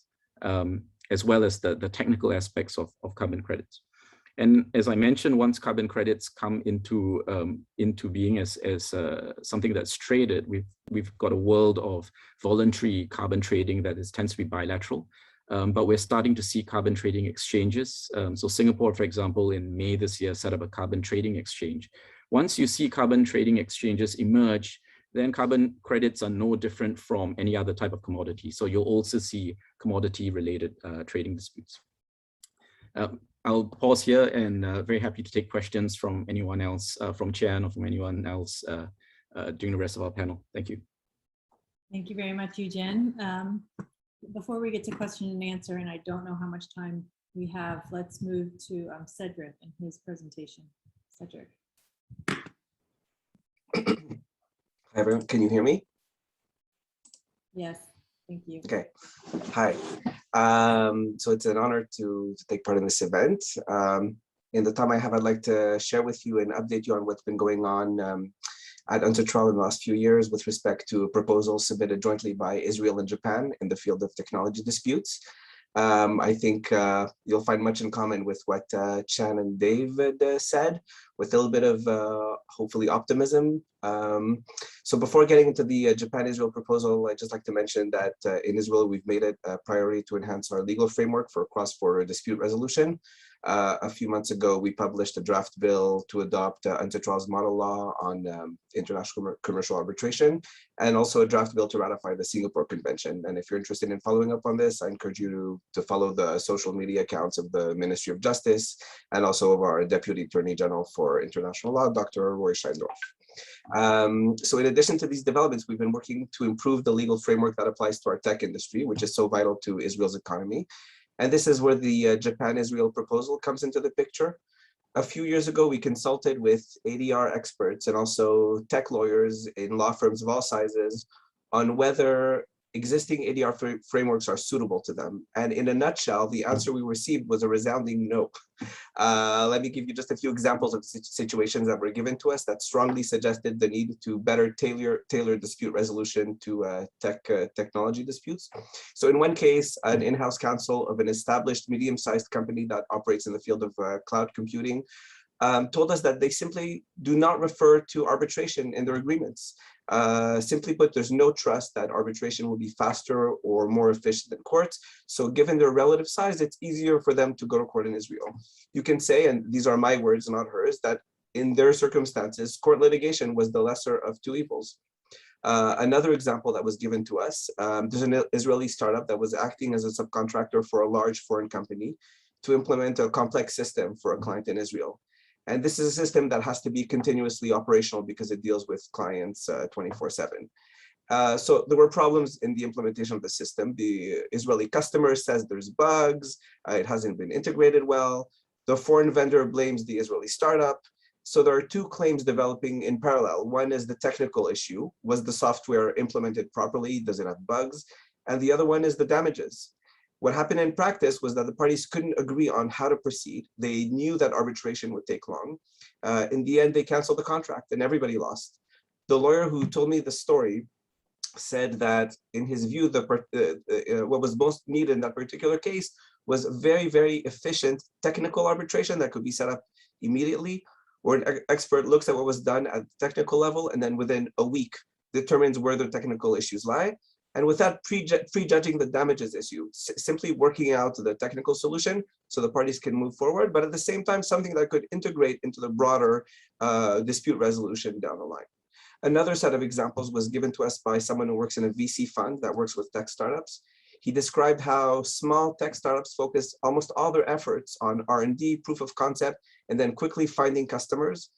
as well as the technical aspects of carbon credits. And as I mentioned, once carbon credits come into being as something that's traded, we've got a world of voluntary carbon trading that tends to be bilateral, but we're starting to see carbon trading exchanges. So Singapore, for example, in May this year, set up a carbon trading exchange. Once you see carbon trading exchanges emerge, then carbon credits are no different from any other type of commodity. So you'll also see commodity-related trading disputes. I'll pause here and very happy to take questions from anyone else, from Qian or from anyone else during the rest of our panel. Thank you. Thank you very much, Eugene. Before we get to question and answer, and I don't know how much time we have, let's move to Cedric and his presentation. Cedric. Hi, everyone. Can you hear me? Yes, thank you. Okay. Hi. So it's an honor to take part in this event. In the time I have, I'd like to share with you and update you on what's been going on at UNCITRAL in the last few years with respect to proposals submitted jointly by Israel and Japan in the field of technology disputes. I think you'll find much in common with what Chan and David said, with a little bit of hopefully optimism. So before getting into the Japan-Israel proposal, I'd just like to mention that in Israel, we've made it a priority to enhance our legal framework for cross-border dispute resolution. A few months ago, we published a draft bill to adopt UNCITRAL's model law on international commercial arbitration, and also a draft bill to ratify the Singapore Convention. And if you're interested in following up on this, I encourage you to follow the social media accounts of the Ministry of Justice and also of our Deputy Attorney General for International Law, Dr. Roy Scheindorf. So in addition to these developments, we've been working to improve the legal framework that applies to our tech industry, which is so vital to Israel's economy. And this is where the Japan-Israel proposal comes into the picture. A few years ago, we consulted with ADR experts and also tech lawyers in law firms of all sizes on whether existing ADR frameworks are suitable to them. And in a nutshell, the answer we received was a resounding no. Let me give you just a few examples of situations that were given to us that strongly suggested the need to better tailor dispute resolution to technology disputes. So in one case, an in-house counsel of an established medium-sized company that operates in the field of cloud computing told us that they simply do not refer to arbitration in their agreements. Simply put, there's no trust that arbitration will be faster or more efficient than courts. So given their relative size, it's easier for them to go to court in Israel. You can say, and these are my words, not hers, that in their circumstances, court litigation was the lesser of two evils. Another example that was given to us, there's an Israeli startup that was acting as a subcontractor for a large foreign company to implement a complex system for a client in Israel. And this is a system that has to be continuously operational because it deals with clients 24/7. So there were problems in the implementation of the system. The Israeli customer says there's bugs, it hasn't been integrated well. The foreign vendor blames the Israeli startup. So there are two claims developing in parallel. One is the technical issue. Was the software implemented properly? Does it have bugs? And the other one is the damages. What happened in practice was that the parties couldn't agree on how to proceed. They knew that arbitration would take long. In the end, they canceled the contract and everybody lost. The lawyer who told me the story said that in his view, what was most needed in that particular case was very, very efficient technical arbitration that could be set up immediately, where an expert looks at what was done at the technical level and then within a week determines where the technical issues lie. And without prejudging the damages issue, simply working out the technical solution so the parties can move forward, but at the same time, something that could integrate into the broader dispute resolution down the line. Another set of examples was given to us by someone who works in a VC fund that works with tech startups. He described how small tech startups focus almost all their efforts on R&D, proof of concept, and then quickly finding customers.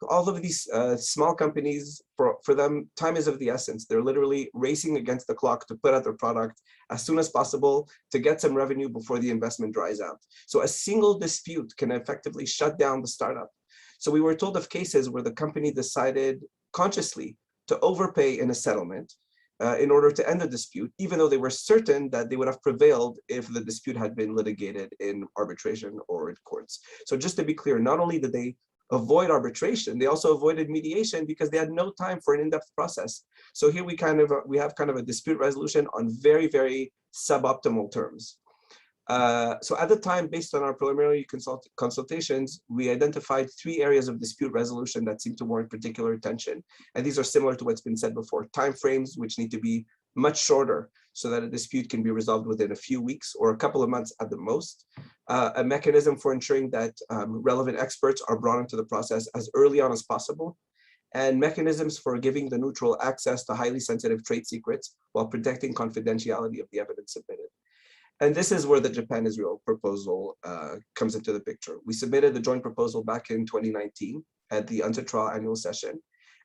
All of these small companies, for them, time is of the essence. They're literally racing against the clock to put out their product as soon as possible to get some revenue before the investment dries out. So a single dispute can effectively shut down the startup. So we were told of cases where the company decided consciously to overpay in a settlement in order to end the dispute, even though they were certain that they would have prevailed if the dispute had been litigated in arbitration or in courts. So just to be clear, not only did they avoid arbitration, they also avoided mediation because they had no time for an in-depth process. So here we have kind of a dispute resolution on very, very suboptimal terms. So at the time, based on our preliminary consultations, we identified 3 areas of dispute resolution that seem to warrant particular attention. And these are similar to what's been said before. Timeframes, which need to be much shorter so that a dispute can be resolved within a few weeks or a couple of months at the most. A mechanism for ensuring that relevant experts are brought into the process as early on as possible. And mechanisms for giving the neutral access to highly sensitive trade secrets while protecting confidentiality of the evidence submitted. And this is where the Japan-Israel proposal comes into the picture. We submitted the joint proposal back in 2019 at the UNCITRAL annual session.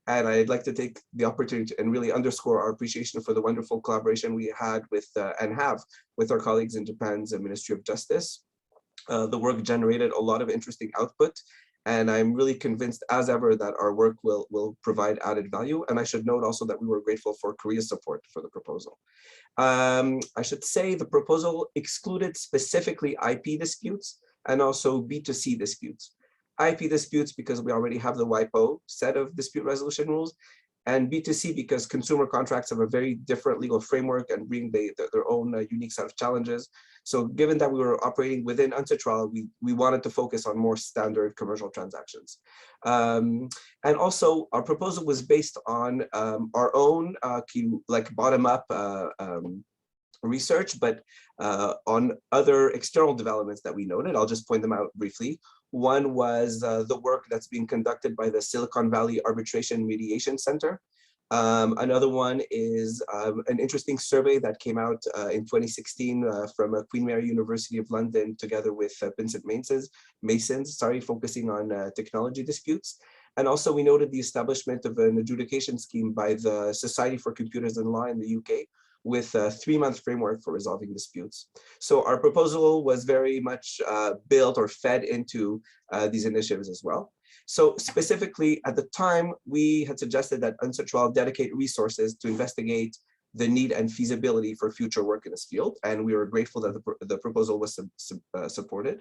And I'd like to take the opportunity and really underscore our appreciation for the wonderful collaboration we had with and have with our colleagues in Japan's Ministry of Justice. The work generated a lot of interesting output. And I'm really convinced as ever that our work will provide added value. And I should note also that we were grateful for Korea's support for the proposal. I should say the proposal excluded specifically IP disputes and also B2C disputes. IP disputes because we already have the WIPO set of dispute resolution rules, and B2C because consumer contracts have a very different legal framework and bring their own unique set of challenges. So given that we were operating within UNCITRAL, we wanted to focus on more standard commercial transactions. And also our proposal was based on our own like bottom-up research, but on other external developments that we noted. I'll just point them out briefly. One was the work that's being conducted by the Silicon Valley Arbitration Mediation Center. Another one is an interesting survey that came out in 2016 from Queen Mary University of London together with Vincent Masons, focusing on technology disputes. And also we noted the establishment of an adjudication scheme by the Society for Computers and Law in the UK, with a 3-month framework for resolving disputes. So our proposal was very much built or fed into these initiatives as well. So specifically at the time, we had suggested that UNCITRAL dedicate resources to investigate the need and feasibility for future work in this field. And we were grateful that the proposal was supported.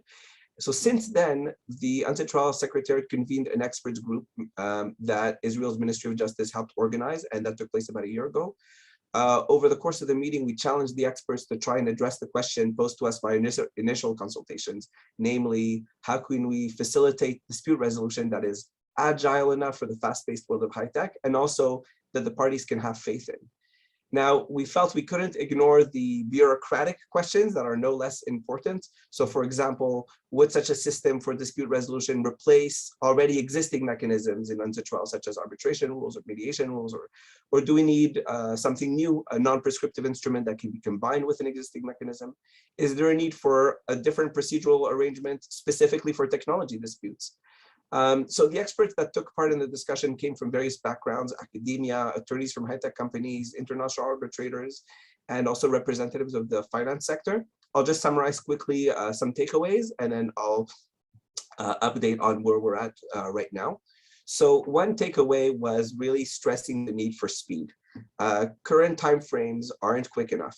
So since then, the UNCITRAL Secretariat convened an experts group that Israel's Ministry of Justice helped organize, and that took place about a year ago. Over the course of the meeting, we challenged the experts to try and address the question posed to us by initial consultations, namely, how can we facilitate dispute resolution that is agile enough for the fast-paced world of high tech, and also that the parties can have faith in. Now, we felt we couldn't ignore the bureaucratic questions that are no less important. So for example, would such a system for dispute resolution replace already existing mechanisms in UNCITRAL, such as arbitration rules or mediation rules, or do we need something new, a non-prescriptive instrument that can be combined with an existing mechanism? Is there a need for a different procedural arrangement specifically for technology disputes? So the experts that took part in the discussion came from various backgrounds: academia, attorneys from high-tech companies, international arbitrators, and also representatives of the finance sector. I'll just summarize quickly some takeaways, and then I'll update on where we're at right now. So one takeaway was really stressing the need for speed. Current timeframes aren't quick enough.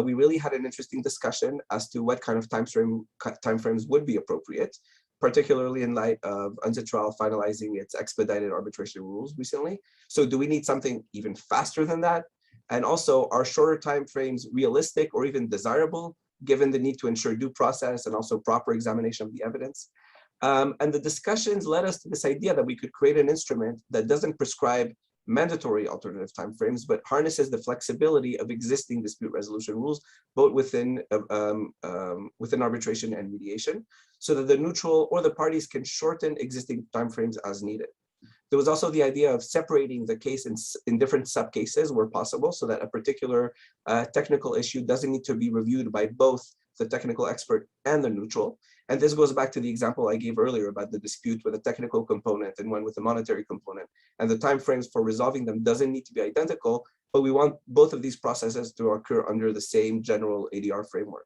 We really had an interesting discussion as to what kind of timeframes would be appropriate, particularly in light of UNCITRAL finalizing its expedited arbitration rules recently. So do we need something even faster than that? And also, are shorter timeframes realistic or even desirable, given the need to ensure due process and also proper examination of the evidence? And the discussions led us to this idea that we could create an instrument that doesn't prescribe mandatory alternative timeframes, but harnesses the flexibility of existing dispute resolution rules, both within arbitration and mediation, so that the neutral or the parties can shorten existing timeframes as needed. There was also the idea of separating the case in different subcases where possible, so that a particular technical issue doesn't need to be reviewed by both the technical expert and the neutral. And this goes back to the example I gave earlier about the dispute with a technical component and one with a monetary component. And the timeframes for resolving them doesn't need to be identical, but we want both of these processes to occur under the same general ADR framework.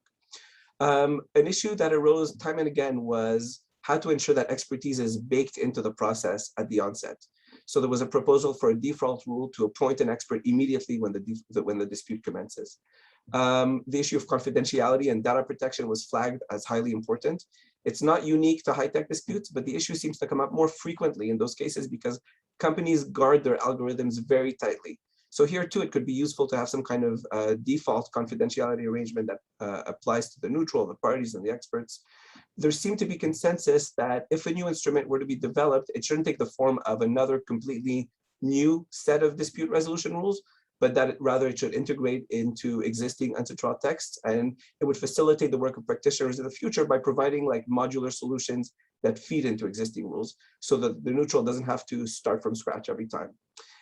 An issue that arose time and again was how to ensure that expertise is baked into the process at the onset. So there was a proposal for a default rule to appoint an expert immediately when the dispute commences. The issue of confidentiality and data protection was flagged as highly important. It's not unique to high-tech disputes, but the issue seems to come up more frequently in those cases because companies guard their algorithms very tightly. So here too, it could be useful to have some kind of default confidentiality arrangement that applies to the neutral, the parties, and the experts. There seemed to be consensus that if a new instrument were to be developed, it shouldn't take the form of another completely new set of dispute resolution rules, but that rather it should integrate into existing UNCITRAL texts, and it would facilitate the work of practitioners in the future by providing like modular solutions that feed into existing rules, so that the neutral doesn't have to start from scratch every time.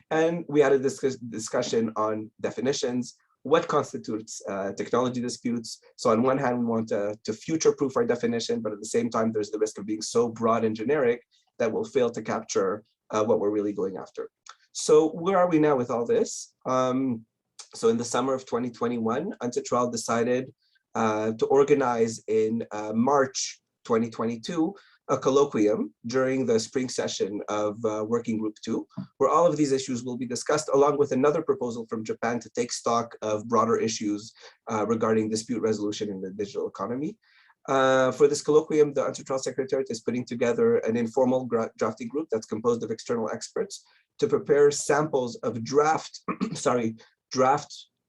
And we had a discussion on definitions, what constitutes technology disputes. So on one hand, we want to future-proof our definition, but at the same time, there's the risk of being so broad and generic that we'll fail to capture what we're really going after. So where are we now with all this? So in the summer of 2021, UNCITRAL decided to organize in March 2022 a colloquium during the spring session of Working Group 2, where all of these issues will be discussed, along with another proposal from Japan to take stock of broader issues regarding dispute resolution in the digital economy. For this colloquium, the UNCITRAL Secretariat is putting together an informal drafting group that's composed of external experts to prepare samples of draft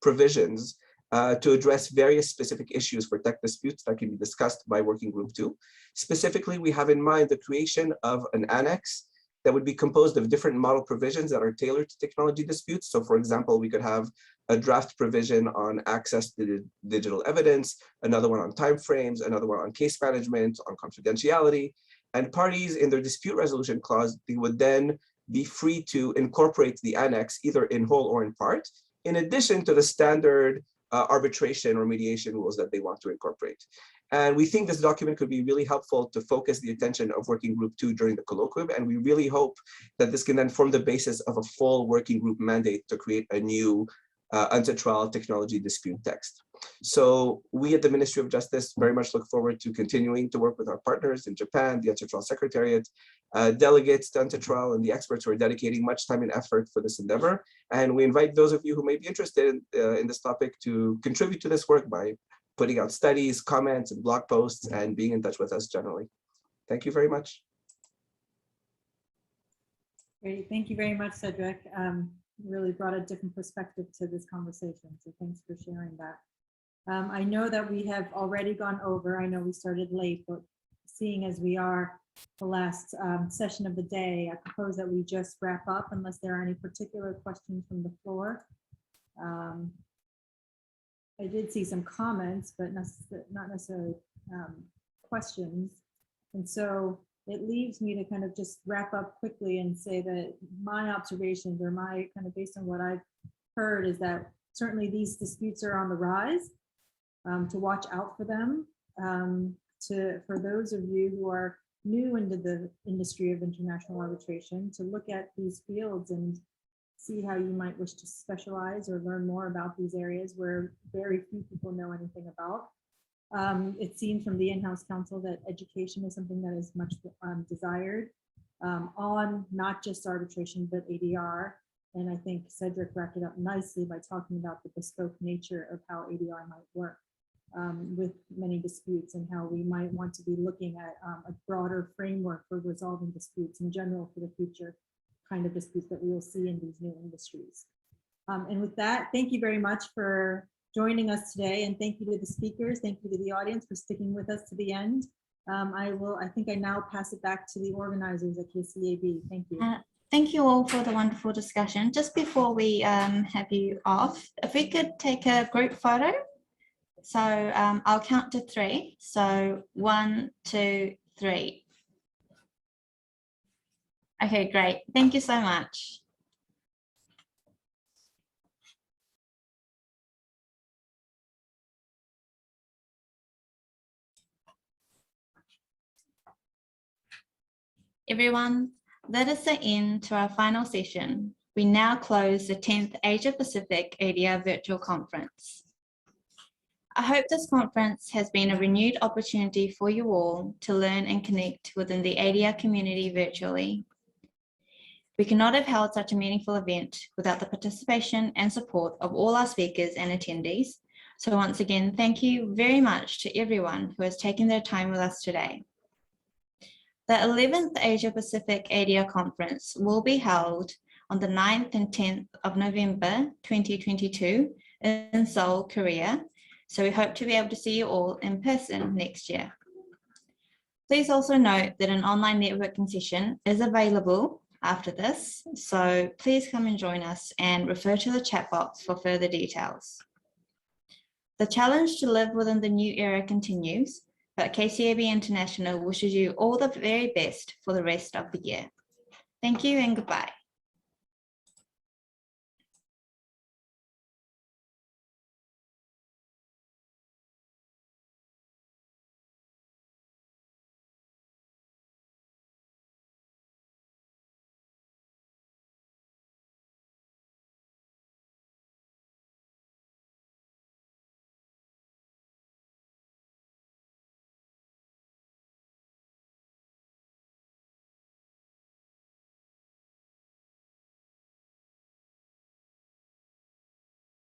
provisions to address various specific issues for tech disputes that can be discussed by Working Group 2. Specifically, we have in mind the creation of an annex that would be composed of different model provisions that are tailored to technology disputes. So for example, we could have a draft provision on access to digital evidence, another one on timeframes, another one on case management, on confidentiality, and parties in their dispute resolution clause, they would then be free to incorporate the annex either in whole or in part, in addition to the standard arbitration or mediation rules that they want to incorporate. And we think this document could be really helpful to focus the attention of Working Group 2 during the colloquium, and we really hope that this can then form the basis of a full Working Group mandate to create a new UNCITRAL technology dispute text. So we at the Ministry of Justice very much look forward to continuing to work with our partners in Japan, the UNCITRAL Secretariat, delegates to UNCITRAL, and the experts who are dedicating much time and effort for this endeavor. And we invite those of you who may be interested in this topic to contribute to this work by putting out studies, comments, and blog posts, and being in touch with us generally. Thank you very much. Great, thank you very much, Cedric. Really brought a different perspective to this conversation, so thanks for sharing that. I know that we have already gone over, I know we started late, but seeing as we are the last session of the day, I propose that we just wrap up unless there are any particular questions from the floor. I did see some comments, but not necessarily questions. And so it leaves me to kind of just wrap up quickly and say that my observations, or my kind of based on what I've heard, is that certainly these disputes are on the rise, to watch out for them. For those of you who are new into the industry of international arbitration, to look at these fields and see how you might wish to specialize or learn more about these areas where very few people know anything about. It seems from the in-house counsel that education is something that is much desired. on not just arbitration, but ADR. And I think Cedric wrapped it up nicely by talking about the bespoke nature of how ADR might work with many disputes, and how we might want to be looking at a broader framework for resolving disputes in general for the future kind of disputes that we will see in these new industries. And with that, thank you very much for joining us today, and thank you to the speakers. Thank you to the audience for sticking with us to the end. I think I now pass it back to the organizers at KCAB. Thank you. Thank you all for the wonderful discussion. Just before we have you off, if we could take a group photo. So I'll count to 3. So 1, 2, 3. Okay, great. Thank you so much. Everyone, that is the end to our final session. We now close the 10th Asia Pacific ADR Virtual Conference. I hope this conference has been a renewed opportunity for you all to learn and connect within the ADR community virtually. We could not have held such a meaningful event without the participation and support of all our speakers and attendees. So once again, thank you very much to everyone who has taken their time with us today. The 11th Asia Pacific ADR Conference will be held on the 9th and 10th of November 2022 in Seoul, Korea. So we hope to be able to see you all in person next year. Please also note that an online networking session is available after this, so please come and join us and refer to the chat box for further details. The challenge to live within the new era continues, but KCAB International wishes you all the very best for the rest of the year. Thank you and goodbye.